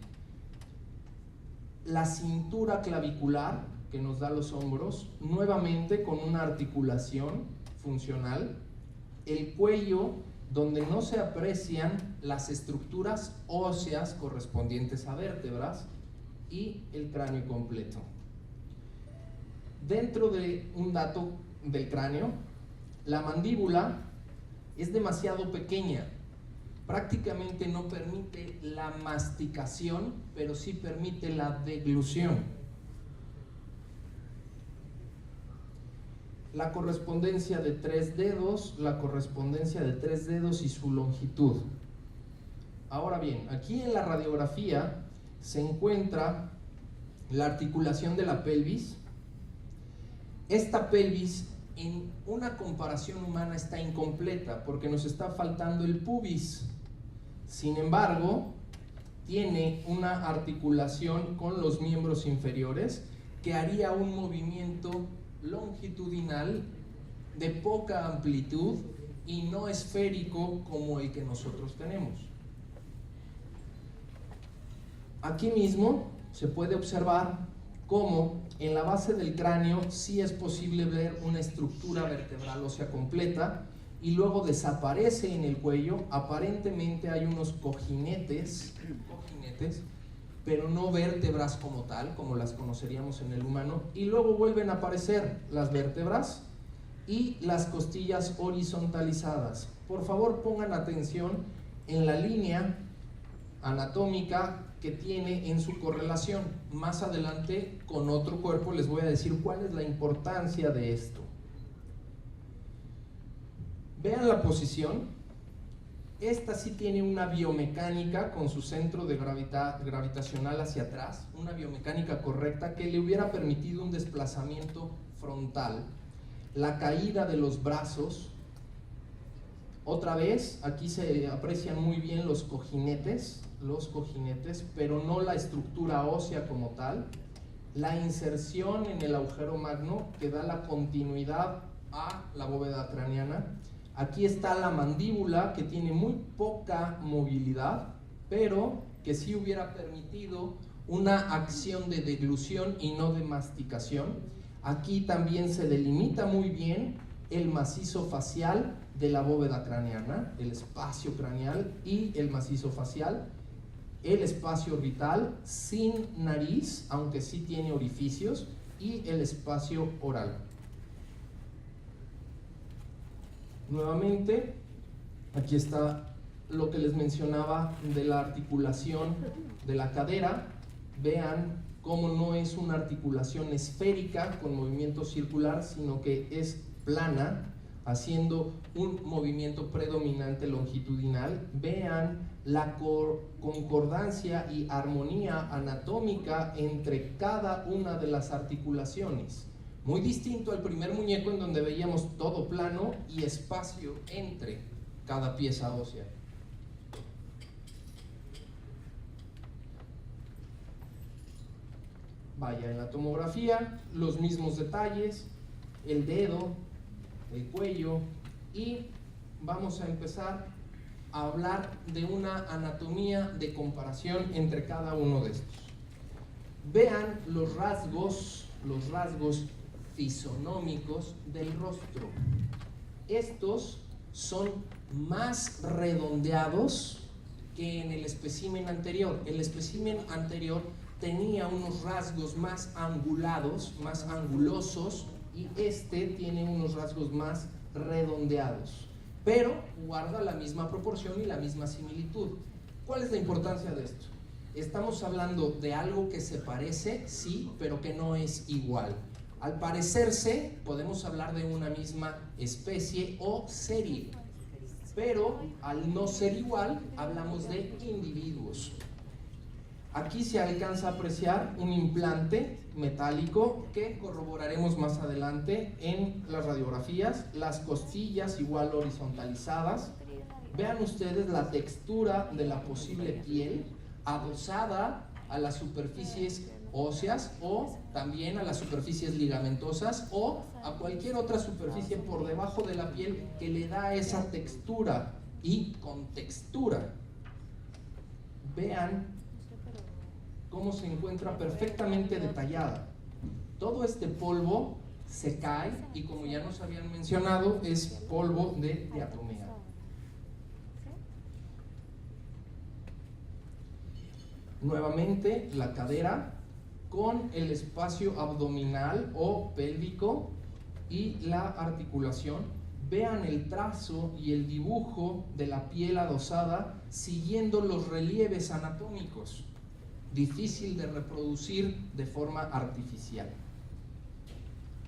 la cintura clavicular que nos da los hombros, nuevamente con una articulación funcional, el cuello donde no se aprecian las estructuras óseas correspondientes a vértebras y el cráneo completo. Dentro de un dato del cráneo, la mandíbula es demasiado pequeña, prácticamente no permite la masticación, pero sí permite la deglución. La correspondencia de 3 dedos, y su longitud. Ahora bien, aquí en la radiografía se encuentra la articulación de la pelvis. Esta pelvis en una comparación humana está incompleta porque nos está faltando el pubis. Sin embargo, tiene una articulación con los miembros inferiores que haría un movimiento longitudinal de poca amplitud y no esférico como el que nosotros tenemos. Aquí mismo se puede observar cómo en la base del cráneo sí es posible ver una estructura vertebral ósea completa y luego desaparece en el cuello. Aparentemente hay unos cojinetes, pero no vértebras como tal, como las conoceríamos en el humano, y luego vuelven a aparecer las vértebras y las costillas horizontalizadas. Por favor, pongan atención en la línea anatómica que tiene en su correlación. Más adelante, con otro cuerpo, les voy a decir cuál es la importancia de esto. Vean la posición. Esta sí tiene una biomecánica con su centro de gravedad gravitacional hacia atrás, una biomecánica correcta que le hubiera permitido un desplazamiento frontal, la caída de los brazos. Otra vez, aquí se aprecian muy bien los cojinetes, pero no la estructura ósea como tal, la inserción en el agujero magno que da la continuidad a la bóveda craneana. Aquí está la mandíbula, que tiene muy poca movilidad, pero que sí hubiera permitido una acción de deglución y no de masticación. Aquí también se delimita muy bien el macizo facial de la bóveda craneana, el espacio craneal y el macizo facial, el espacio orbital sin nariz, aunque sí tiene orificios, y el espacio oral. Nuevamente, aquí está lo que les mencionaba de la articulación de la cadera. Vean cómo no es una articulación esférica con movimiento circular, sino que es plana, haciendo un movimiento predominante longitudinal. Vean la concordancia y armonía anatómica entre cada una de las articulaciones. Muy distinto al primer muñeco, en donde veíamos todo plano y espacio entre cada pieza ósea. Vaya, en la tomografía, los mismos detalles, el dedo, el cuello, y vamos a empezar a hablar de una anatomía de comparación entre cada uno de estos. Vean los rasgos fisonómicos del rostro. Estos son más redondeados que en el espécimen anterior. El espécimen anterior tenía unos rasgos más angulados, más angulosos, y este tiene unos rasgos más redondeados, pero guarda la misma proporción y la misma similitud. ¿Cuál es la importancia de esto? Estamos hablando de algo que se parece, sí, pero que no es igual. Al parecerse, podemos hablar de una misma especie o serie, pero al no ser igual, hablamos de individuos. Aquí se alcanza a apreciar un implante metálico que corroboraremos más adelante en las radiografías, las costillas igual horizontalizadas. Vean ustedes la textura de la posible piel adosada a las superficies óseas o también a las superficies ligamentosas o a cualquier otra superficie por debajo de la piel que le da esa textura y contextura. Vean cómo se encuentra perfectamente detallada. Todo este polvo se cae y, como ya nos habían mencionado, es polvo de diatomea. Nuevamente la cadera con el espacio abdominal o pélvico y la articulación. Vean el trazo y el dibujo de la piel adosada siguiendo los relieves anatómicos. Difícil de reproducir de forma artificial.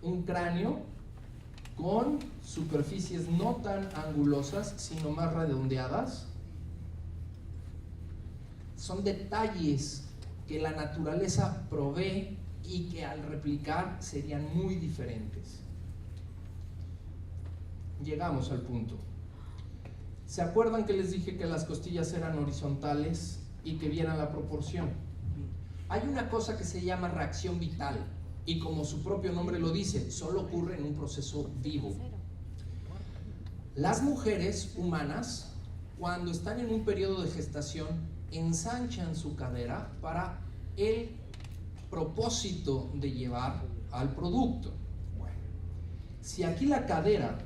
Un cráneo con superficies no tan angulosas, sino más redondeadas. Son detalles que la naturaleza provee y que al replicar serían muy diferentes. Llegamos al punto. ¿Se acuerdan que les dije que las costillas eran horizontales y que vieran la proporción? Hay una cosa que se llama reacción vital y, como su propio nombre lo dice, solo ocurre en un proceso vivo. Las mujeres humanas, cuando están en un periodo de gestación, ensanchan su cadera para el propósito de llevar al producto. Bueno, si aquí la cadera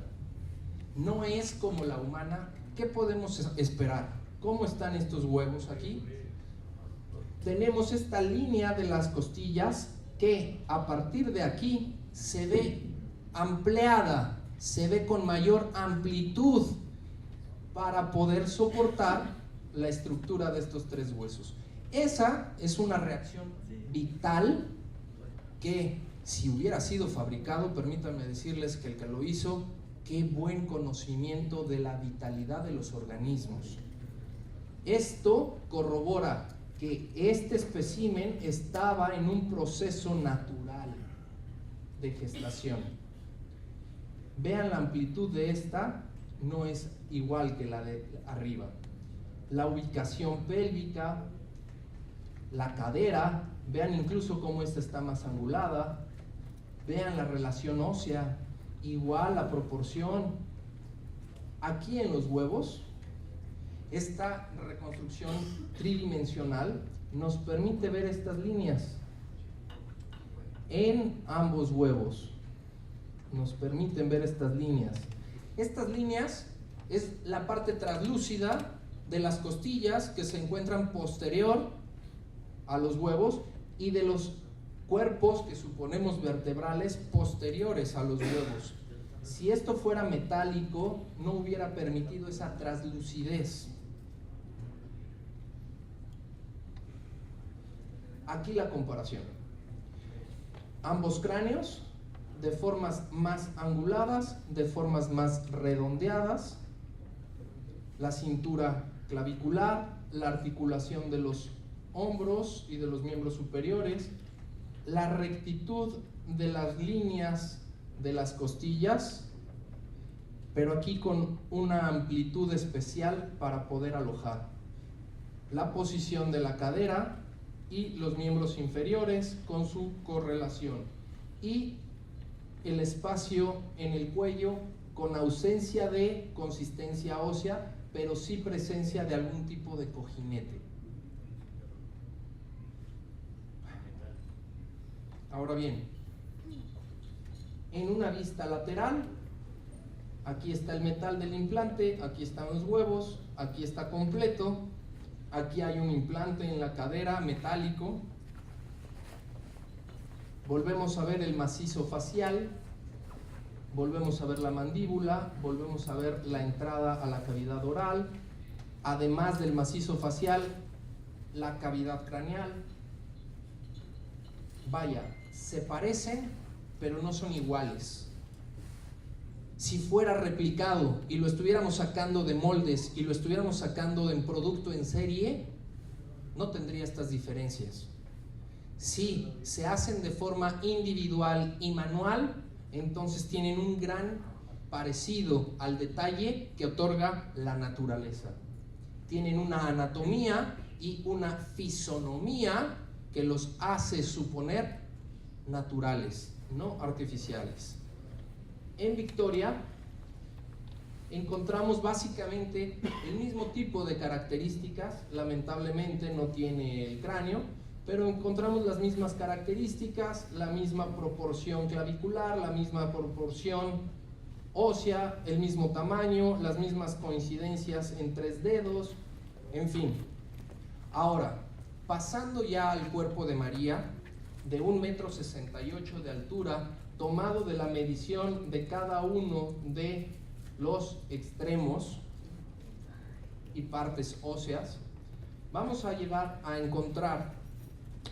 no es como la humana, ¿qué podemos esperar? ¿Cómo están estos huevos aquí? Tenemos esta línea de las costillas que a partir de aquí se ve ampliada, se ve con mayor amplitud para poder soportar la estructura de estos tres huesos. Esa es una reacción vital que, si hubiera sido fabricado, permítanme decirles que el que lo hizo, qué buen conocimiento de la vitalidad de los organismos. Esto corrobora que este espécimen estaba en un proceso natural de gestación. Vean la amplitud de esta, no es igual que la de arriba. La ubicación pélvica, la cadera, vean incluso cómo esta está más angulada, vean la relación ósea, igual la proporción. Aquí en los huevos, esta reconstrucción tridimensional nos permite ver estas líneas en ambos huevos. Nos permiten ver estas líneas. Estas líneas es la parte translúcida de las costillas que se encuentran posterior a los huevos y de los cuerpos que suponemos vertebrales posteriores a los huevos. Si esto fuera metálico, no hubiera permitido esa translucidez. Aquí la comparación. Ambos cráneos de formas más anguladas, de formas más redondeadas, la cintura clavicular, la articulación de los hombros y de los miembros superiores, la rectitud de las líneas de las costillas, pero aquí con una amplitud especial para poder alojar. La posición de la cadera y los miembros inferiores con su correlación. Y el espacio en el cuello con ausencia de consistencia ósea, pero sí presencia de algún tipo de cojinete. Ahora bien, en una vista lateral, aquí está el metal del implante, aquí están los huevos, aquí está completo, aquí hay un implante en la cadera metálico. Volvemos a ver el macizo facial, volvemos a ver la mandíbula, volvemos a ver la entrada a la cavidad oral, además del macizo facial, la cavidad craneal. Vaya, se parecen, pero no son iguales. Si fuera replicado y lo estuviéramos sacando de moldes y lo estuviéramos sacando en producto en serie, no tendría estas diferencias. Si se hacen de forma individual y manual, entonces tienen un gran parecido al detalle que otorga la naturaleza. Tienen una anatomía y una fisonomía que los hace suponer naturales, no artificiales. En Victoria encontramos básicamente el mismo tipo de características. Lamentablemente no tiene el cráneo, pero encontramos las mismas características, la misma proporción clavicular, la misma proporción ósea, el mismo tamaño, las mismas coincidencias en 3 dedos, en fin. Ahora, pasando ya al cuerpo de María, de 1,68 m de altura, tomado de la medición de cada uno de los extremos y partes óseas, vamos a llegar a encontrar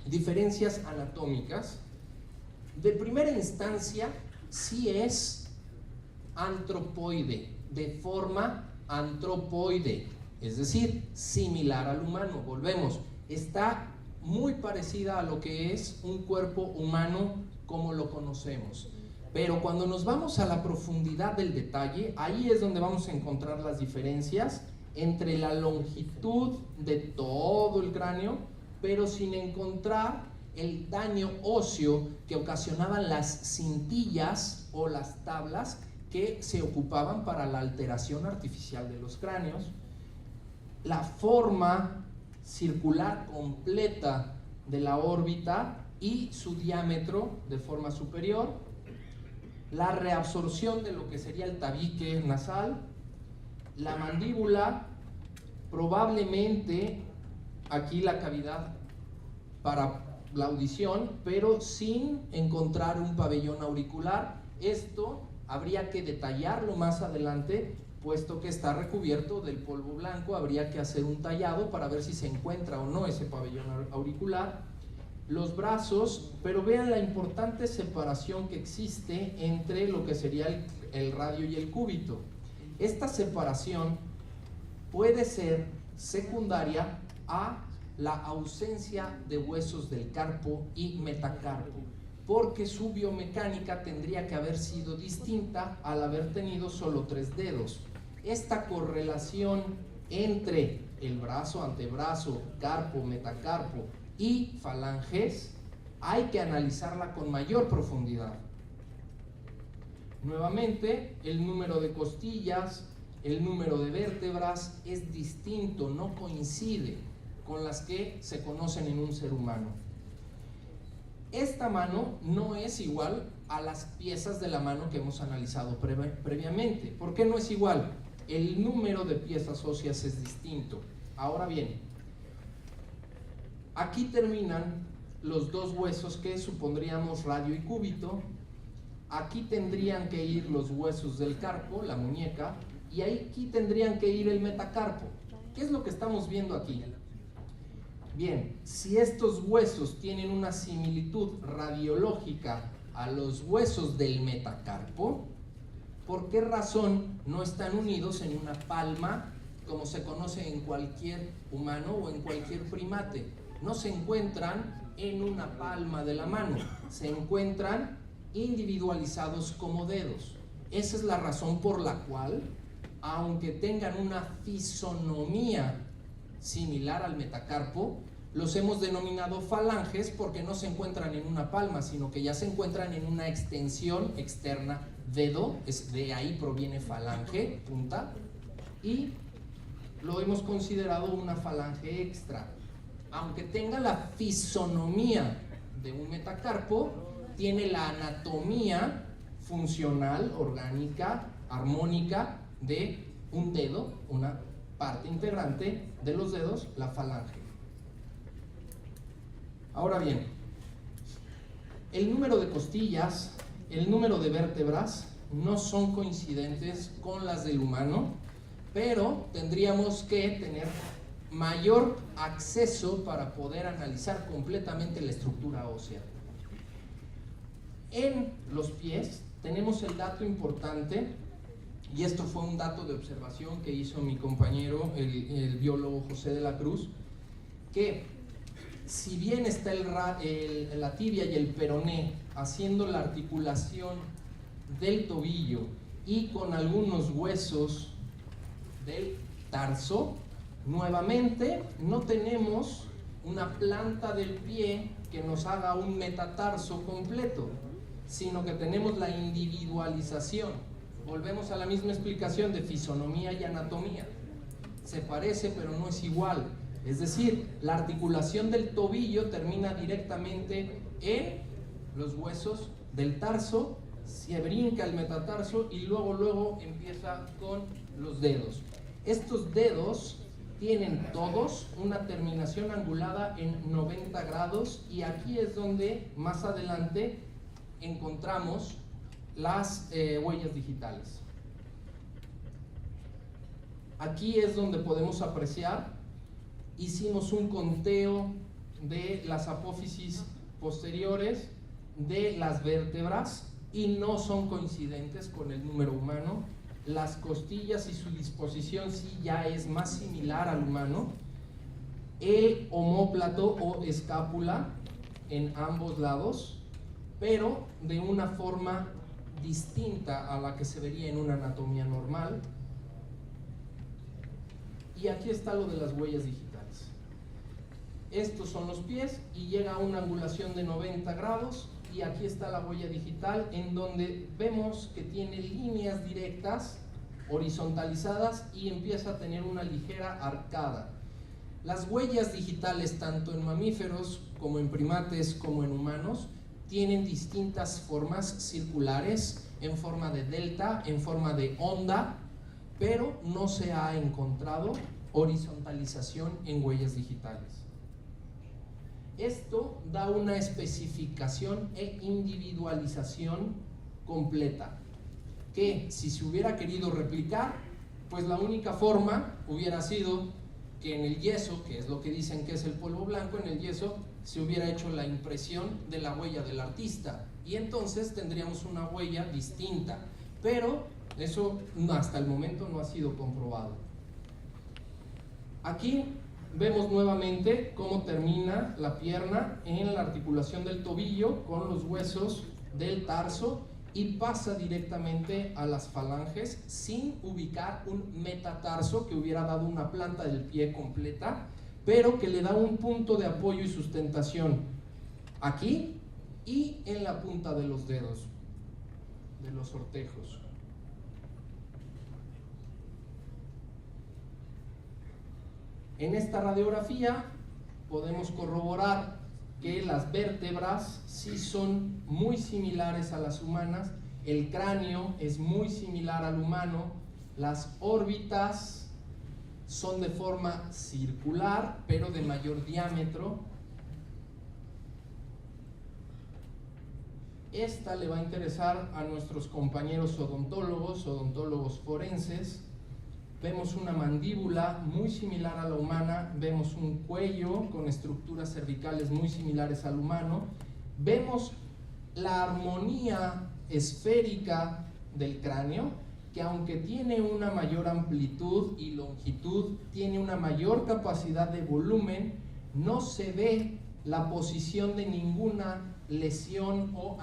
diferencias anatómicas. De primera instancia, sí es antropoide, de forma antropoide, es decir, similar al humano. Volvemos, está muy parecida a lo que es un cuerpo humano como lo conocemos. Pero cuando nos vamos a la profundidad del detalle, ahí es donde vamos a encontrar las diferencias entre la longitud de todo el cráneo, pero sin encontrar el daño óseo que ocasionaban las cintillas o las tablas que se ocupaban para la alteración artificial de los cráneos, la forma circular completa de la órbita y su diámetro de forma superior, la reabsorción de lo que sería el tabique nasal, la mandíbula, probablemente aquí la cavidad para la audición, pero sin encontrar un pabellón auricular. Esto habría que detallarlo más adelante, puesto que está recubierto del polvo blanco. Habría que hacer un tallado para ver si se encuentra o no ese pabellón auricular. Los brazos, pero vean la importante separación que existe entre lo que sería el radio y el cúbito. Esta separación puede ser secundaria a la ausencia de huesos del carpo y metacarpo, porque su biomecánica tendría que haber sido distinta al haber tenido solo 3 dedos. Esta correlación entre el brazo, antebrazo, carpo, metacarpo y falanges hay que analizarla con mayor profundidad. Nuevamente, el número de costillas, el número de vértebras es distinto, no coincide con las que se conocen en un ser humano. Esta mano no es igual a las piezas de la mano que hemos analizado previamente. ¿Por qué no es igual? El número de piezas óseas es distinto. Ahora bien, aquí terminan los 2 huesos que supondríamos radio y cúbito. Aquí tendrían que ir los huesos del carpo, la muñeca, y aquí tendrían que ir el metacarpo. ¿Qué es lo que estamos viendo aquí? Bien, si estos huesos tienen una similitud radiológica a los huesos del metacarpo, ¿por qué razón no están unidos en una palma como se conoce en cualquier humano o en cualquier primate? No se encuentran en una palma de la mano, se encuentran individualizados como dedos. Esa es la razón por la cual, aunque tengan una fisonomía similar al metacarpo, los hemos denominado falanges porque no se encuentran en una palma, sino que ya se encuentran en una extensión externa, dedo, de ahí proviene falange, punta, y lo hemos considerado una falange extra. Aunque tenga la fisonomía de un metacarpo, tiene la anatomía funcional, orgánica, armónica de un dedo, una parte integrante de los dedos, la falange. Ahora bien, el número de costillas, el número de vértebras no son coincidentes con las del humano, pero tendríamos que tener mayor acceso para poder analizar completamente la estructura ósea. En los pies tenemos el dato importante, y esto fue un dato de observación que hizo mi compañero, el biólogo José de la Cruz, que si bien está la tibia y el peroné haciendo la articulación del tobillo y con algunos huesos del tarso, nuevamente no tenemos una planta del pie que nos haga un metatarso completo, sino que tenemos la individualización. Volvemos a la misma explicación de fisonomía y anatomía. Se parece pero no es igual. Es decir, la articulación del tobillo termina directamente en los huesos del tarso, se brinca el metatarso y luego empieza con los dedos. Estos dedos tienen todos una terminación angulada en 90 grados y aquí es donde más adelante encontramos las huellas digitales. Aquí es donde podemos apreciar, hicimos un conteo de las apófisis posteriores de las vértebras y no son coincidentes con el número humano. Las costillas y su disposición sí ya es más similar al humano. El omóplato o escápula en ambos lados, pero de una forma distinta a la que se vería en una anatomía normal. Y aquí está lo de las huellas digitales. Estos son los pies y llega a una angulación de 90 grados y aquí está la huella digital en donde vemos que tiene líneas directas horizontalizadas y empieza a tener una ligera arcada. Las huellas digitales tanto en mamíferos como en primates como en humanos tienen distintas formas circulares, en forma de delta, en forma de onda, pero no se ha encontrado horizontalización en huellas digitales. Esto da una especificación e individualización completa, que si se hubiera querido replicar, pues la única forma hubiera sido que en el yeso, que es lo que dicen que es el polvo blanco, en el yeso se hubiera hecho la impresión de la huella del artista y entonces tendríamos una huella distinta, pero eso hasta el momento no ha sido comprobado. Aquí vemos nuevamente cómo termina la pierna en la articulación del tobillo con los huesos del tarso y pasa directamente a las falanges sin ubicar un metatarso que hubiera dado una planta del pie completa, pero que le da un punto de apoyo y sustentación aquí y en la punta de los dedos, de los sortejos. En esta radiografía podemos corroborar que las vértebras sí son muy similares a las humanas, el cráneo es muy similar al humano, las órbitas son de forma circular pero de mayor diámetro. Esta le va a interesar a nuestros compañeros odontólogos forenses. Vemos una mandíbula muy similar a la humana, vemos un cuello con estructuras cervicales muy similares al humano, vemos la armonía esférica del cráneo, que aunque tiene una mayor amplitud y longitud, tiene una mayor capacidad de volumen, no se ve la posición de ninguna lesión o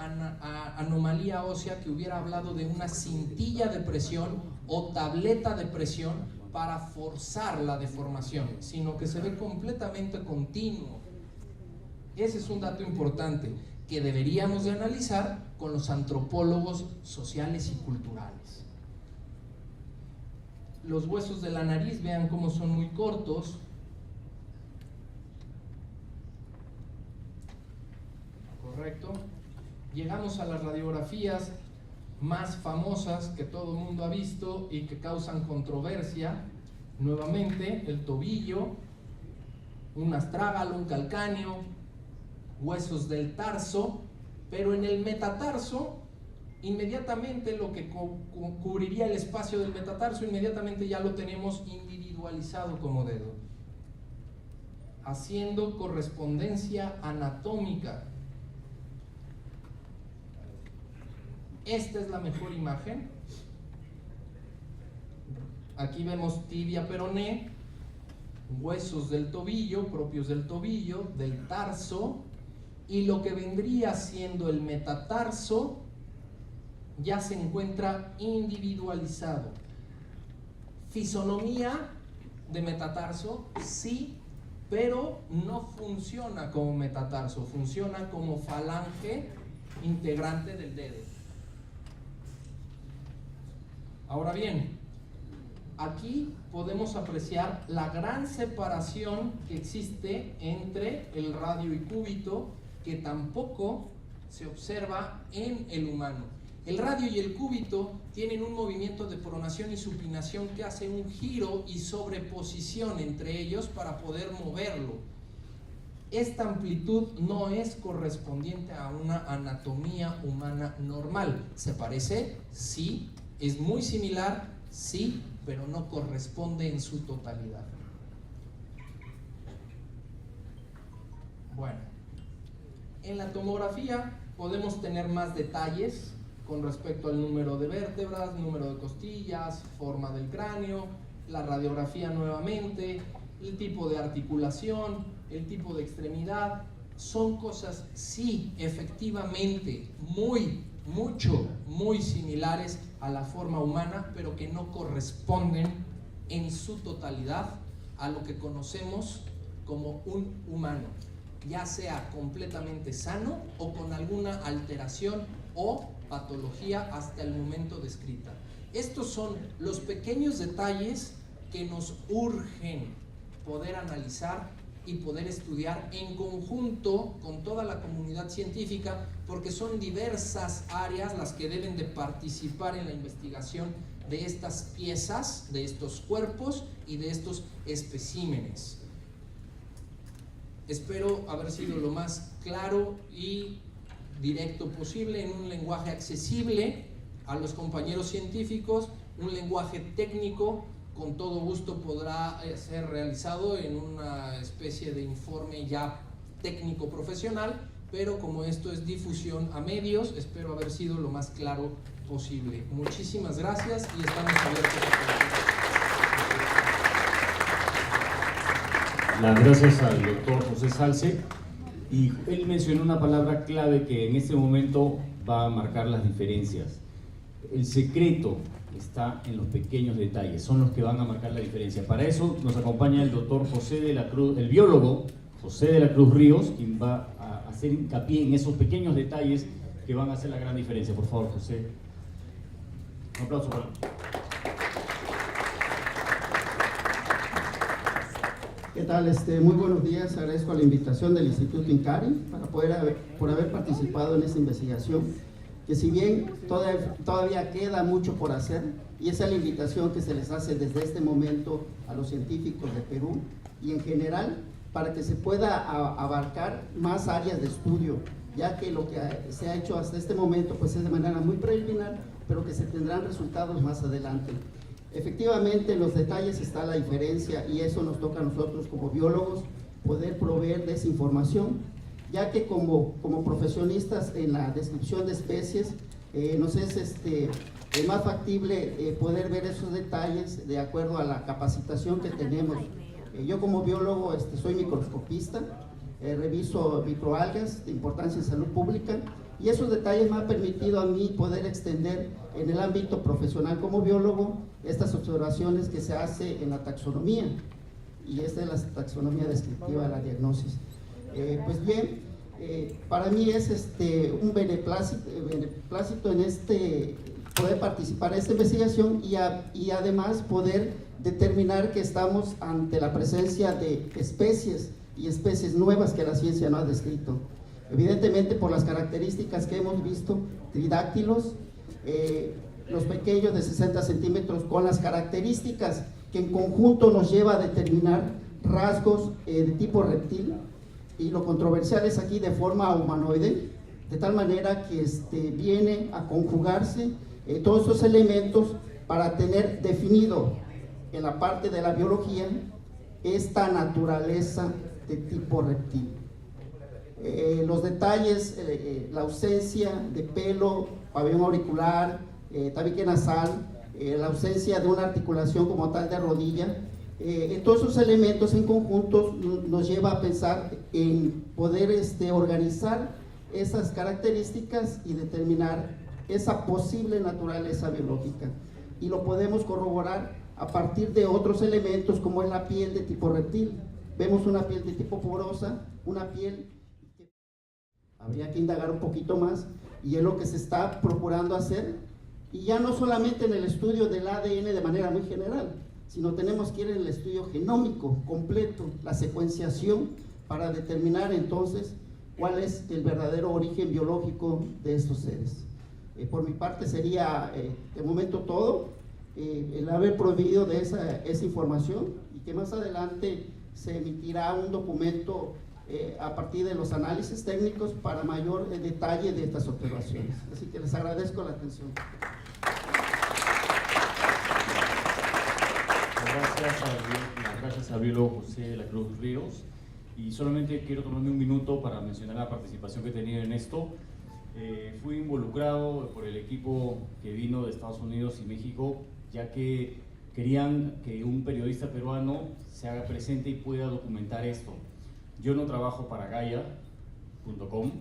anomalía ósea que hubiera hablado de una cintilla de presión o tableta de presión para forzar la deformación, sino que se ve completamente continuo. Ese es un dato importante que deberíamos de analizar con los antropólogos sociales y culturales. Los huesos de la nariz, vean cómo son muy cortos. Correcto. Llegamos a las radiografías más famosas que todo el mundo ha visto y que causan controversia. Nuevamente, el tobillo, un astrágalo, un calcáneo, huesos del tarso, pero en el metatarso, inmediatamente lo que cubriría el espacio del metatarso, inmediatamente ya lo tenemos individualizado como dedo, haciendo correspondencia anatómica. Esta es la mejor imagen. Aquí vemos tibia peroné, huesos del tobillo, propios del tobillo, del tarso, y lo que vendría siendo el metatarso ya se encuentra individualizado. Fisonomía de metatarso, sí, pero no funciona como metatarso, funciona como falange integrante del dedo. Ahora bien, aquí podemos apreciar la gran separación que existe entre el radio y cúbito, que tampoco se observa en el humano. El radio y el cúbito tienen un movimiento de pronación y supinación que hace un giro y sobreposición entre ellos para poder moverlo. Esta amplitud no es correspondiente a una anatomía humana normal. ¿Se parece? Sí. ¿Es muy similar? Sí, pero no corresponde en su totalidad. Bueno, en la tomografía podemos tener más detalles con respecto al número de vértebras, número de costillas, forma del cráneo, la radiografía nuevamente, el tipo de articulación, el tipo de extremidad. Son cosas, sí, efectivamente, muy similares a la forma humana, pero que no corresponden en su totalidad a lo que conocemos como un humano, ya sea completamente sano o con alguna alteración o patología hasta el momento descrita. Estos son los pequeños detalles que nos urgen poder analizar y poder estudiar en conjunto con toda la comunidad científica, porque son diversas áreas las que deben de participar en la investigación de estas piezas, de estos cuerpos y de estos especímenes. Espero haber sido lo más claro y directo posible, en un lenguaje accesible a los compañeros científicos, un lenguaje técnico. Con todo gusto podrá ser realizado en una especie de informe ya técnico profesional, pero como esto es difusión a medios, espero haber sido lo más claro posible. Muchísimas gracias y estamos abiertos a Las gracias al doctor José Salce, y él mencionó una palabra clave que en este momento va a marcar las diferencias. El secreto está en los pequeños detalles, son los que van a marcar la diferencia. Para eso nos acompaña el doctor José de la Cruz, el biólogo José de la Cruz Ríos, quien va a hacer hincapié en esos pequeños detalles que van a hacer la gran diferencia. Por favor, José. Un aplauso para él. ¿Qué tal? Muy buenos días. Agradezco la invitación del Instituto INCARI por haber participado en esta investigación, que si bien todavía queda mucho por hacer, y esa es la invitación que se les hace desde este momento a los científicos de Perú y en general, para que se pueda abarcar más áreas de estudio, ya que lo que se ha hecho hasta este momento pues es de manera muy preliminar, pero que se tendrán resultados más adelante. Efectivamente, en los detalles está la diferencia, y eso nos toca a nosotros como biólogos poder proveer de esa información. ya que como profesionistas en la descripción de especies, nos es más factible poder ver esos detalles de acuerdo a la capacitación que tenemos. Yo como biólogo soy microscopista, reviso microalgas de importancia en salud pública, y esos detalles me han permitido a mí poder extender en el ámbito profesional como biólogo estas observaciones que se hace en la taxonomía, y esta es la taxonomía descriptiva de la diagnosis. Pues bien, para mí es un beneplácito en poder participar en esta investigación y además poder determinar que estamos ante la presencia de especies y especies nuevas que la ciencia no ha descrito. Evidentemente, por las características que hemos visto, tridáctilos, los pequeños de 60 centímetros, con las características que en conjunto nos lleva a determinar rasgos de tipo reptil, y lo controversial es aquí de forma humanoide, de tal manera que viene a conjugarse todos estos elementos para tener definido en la parte de la biología esta naturaleza de tipo reptil. Los detalles, la ausencia de pelo, pabellón auricular, tabique nasal, la ausencia de una articulación como tal de rodilla, todos esos elementos en conjunto nos lleva a pensar en poder organizar esas características y determinar esa posible naturaleza biológica, y lo podemos corroborar a partir de otros elementos como es la piel de tipo reptil. Vemos una piel de tipo porosa, una piel que habría que indagar un poquito más, y es lo que se está procurando hacer, y ya no solamente en el estudio del ADN de manera muy general, sino tenemos que ir en el estudio genómico completo, la secuenciación, para determinar entonces cuál es el verdadero origen biológico de estos seres. Por mi parte sería de momento todo, el haber prohibido de esa información, y que más adelante se emitirá un documento a partir de los análisis técnicos para mayor detalle de estas observaciones. Así que les agradezco la atención. Gracias al biólogo José de la Cruz Ríos, y solamente quiero tomarme un minuto para mencionar la participación que he tenido en esto. Fui involucrado por el equipo que vino de Estados Unidos y México, ya que querían que un periodista peruano se haga presente y pueda documentar esto. Yo no trabajo para Gaia.com,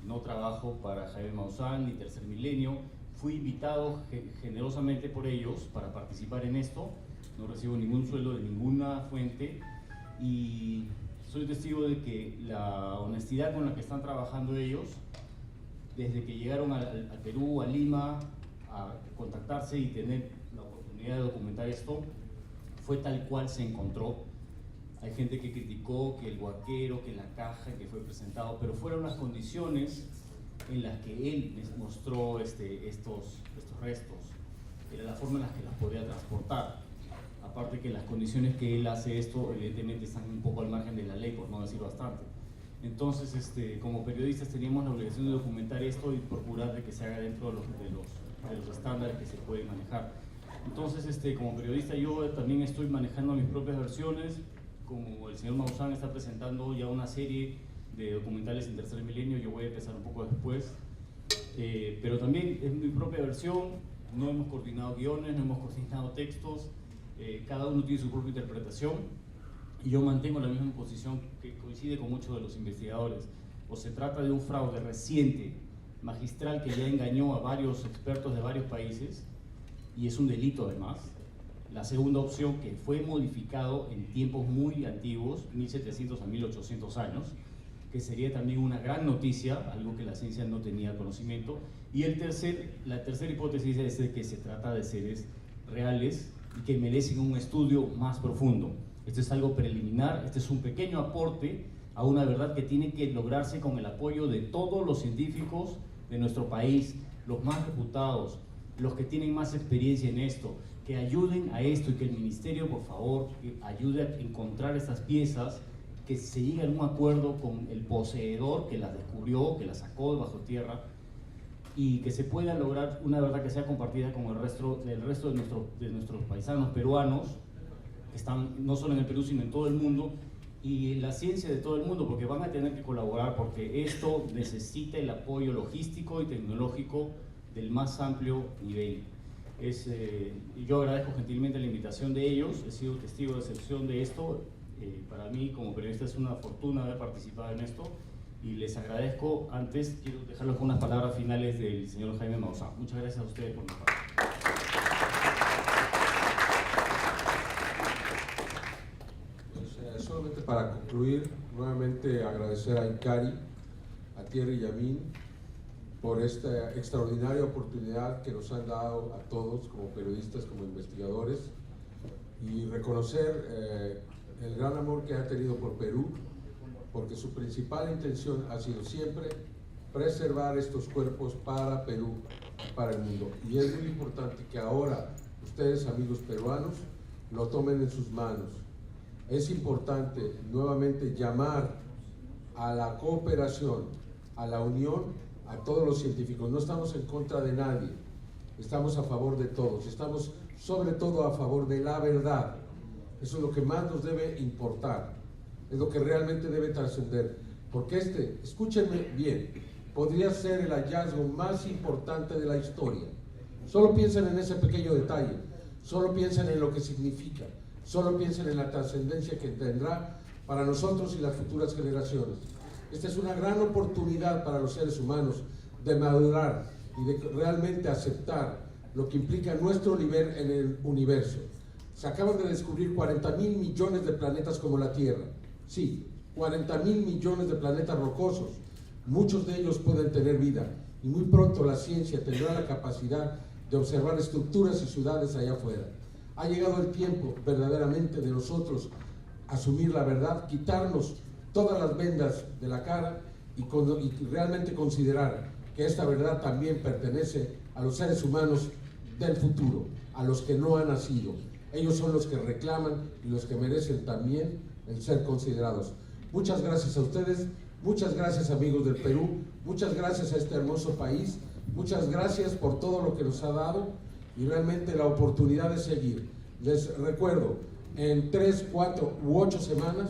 no trabajo para Jaime Maussan ni Tercer Milenio. Fui invitado generosamente por ellos para participar en esto. No recibo ningún sueldo de ninguna fuente, y soy testigo de que la honestidad con la que están trabajando ellos, desde que llegaron a Perú, a Lima, a contactarse y tener la oportunidad de documentar esto, fue tal cual se encontró. Hay gente que criticó que el huaquero, que la caja que fue presentado, pero fueron las condiciones en las que él mostró estos restos. Era la forma en la que las podía transportar. Aparte que las condiciones que él hace esto, evidentemente están un poco al margen de la ley, por no decir bastante. Entonces, como periodistas teníamos la obligación de documentar esto y procurar de que se haga dentro de los estándares que se pueden manejar. Entonces, como periodista yo también estoy manejando mis propias versiones, como el señor Maussan está presentando ya una serie de documentales en Tercer Milenio, yo voy a empezar un poco después, pero también es mi propia versión, no hemos coordinado guiones, no hemos coordinado textos, cada uno tiene su propia interpretación, y yo mantengo la misma posición que coincide con muchos de los investigadores. O se trata de un fraude reciente, magistral, que ya engañó a varios expertos de varios países, y es un delito además. La segunda opción, que fue modificado en tiempos muy antiguos, 1700 a 1800 años, que sería también una gran noticia, algo que la ciencia no tenía conocimiento. Y la tercera hipótesis es de que se trata de seres reales y que merecen un estudio más profundo. Esto es algo preliminar, este es un pequeño aporte a una verdad que tiene que lograrse con el apoyo de todos los científicos de nuestro país, los más reputados, los que tienen más experiencia en esto, que ayuden a esto, y que el ministerio, por favor, que ayude a encontrar estas piezas, que se llegue a un acuerdo con el poseedor que las descubrió, que las sacó de bajo tierra, y que se pueda lograr una verdad que sea compartida con el resto de nuestros paisanos peruanos, que están no solo en el Perú, sino en todo el mundo, y la ciencia de todo el mundo, porque van a tener que colaborar, porque esto necesita el apoyo logístico y tecnológico del más amplio nivel. Yo agradezco gentilmente la invitación de ellos, he sido testigo de excepción de esto. Para mí como periodista es una fortuna haber participado en esto y les agradezco. Antes quiero dejarles con unas palabras finales del señor Jaime Maussan. Muchas gracias a ustedes por mi parte. Solamente para concluir, nuevamente agradecer a Incari, a Thierry y a mí por esta extraordinaria oportunidad que nos han dado a todos como periodistas, como investigadores, y reconocer el gran amor que ha tenido por Perú, porque su principal intención ha sido siempre preservar estos cuerpos para Perú, para el mundo. Y es muy importante que ahora ustedes, amigos peruanos, lo tomen en sus manos. Es importante nuevamente llamar a la cooperación, a la unión, a todos los científicos. No estamos en contra de nadie, estamos a favor de todos, estamos sobre todo a favor de la verdad. Eso es lo que más nos debe importar, es lo que realmente debe trascender, porque escúchenme bien, podría ser el hallazgo más importante de la historia. Solo piensen en ese pequeño detalle, solo piensen en lo que significa, solo piensen en la trascendencia que tendrá para nosotros y las futuras generaciones. Esta es una gran oportunidad para los seres humanos de madurar y de realmente aceptar lo que implica nuestro nivel en el universo. Se acaban de descubrir 40.000 millones de planetas como la Tierra. Sí, 40.000 millones de planetas rocosos. Muchos de ellos pueden tener vida y muy pronto la ciencia tendrá la capacidad de observar estructuras y ciudades allá afuera. Ha llegado el tiempo verdaderamente de nosotros asumir la verdad, quitarnos todas las vendas de la cara y realmente considerar que esta verdad también pertenece a los seres humanos del futuro, a los que no han nacido. Ellos son los que reclaman y los que merecen también el ser considerados. Muchas gracias a ustedes, muchas gracias amigos del Perú, muchas gracias a este hermoso país, muchas gracias por todo lo que nos ha dado y realmente la oportunidad de seguir. Les recuerdo, en 3, 4 u 8 semanas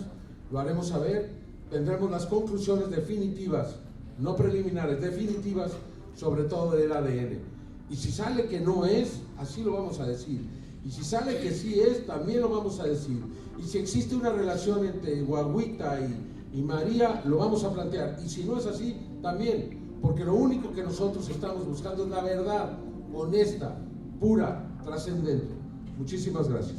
lo haremos saber, tendremos las conclusiones definitivas, no preliminares, definitivas, sobre todo del ADN. Y si sale que no es, así lo vamos a decir. Y si sale que sí es, también lo vamos a decir. Y si existe una relación entre Guaguita y María, lo vamos a plantear. Y si no es así, también. Porque lo único que nosotros estamos buscando es la verdad honesta, pura, trascendente. Muchísimas gracias.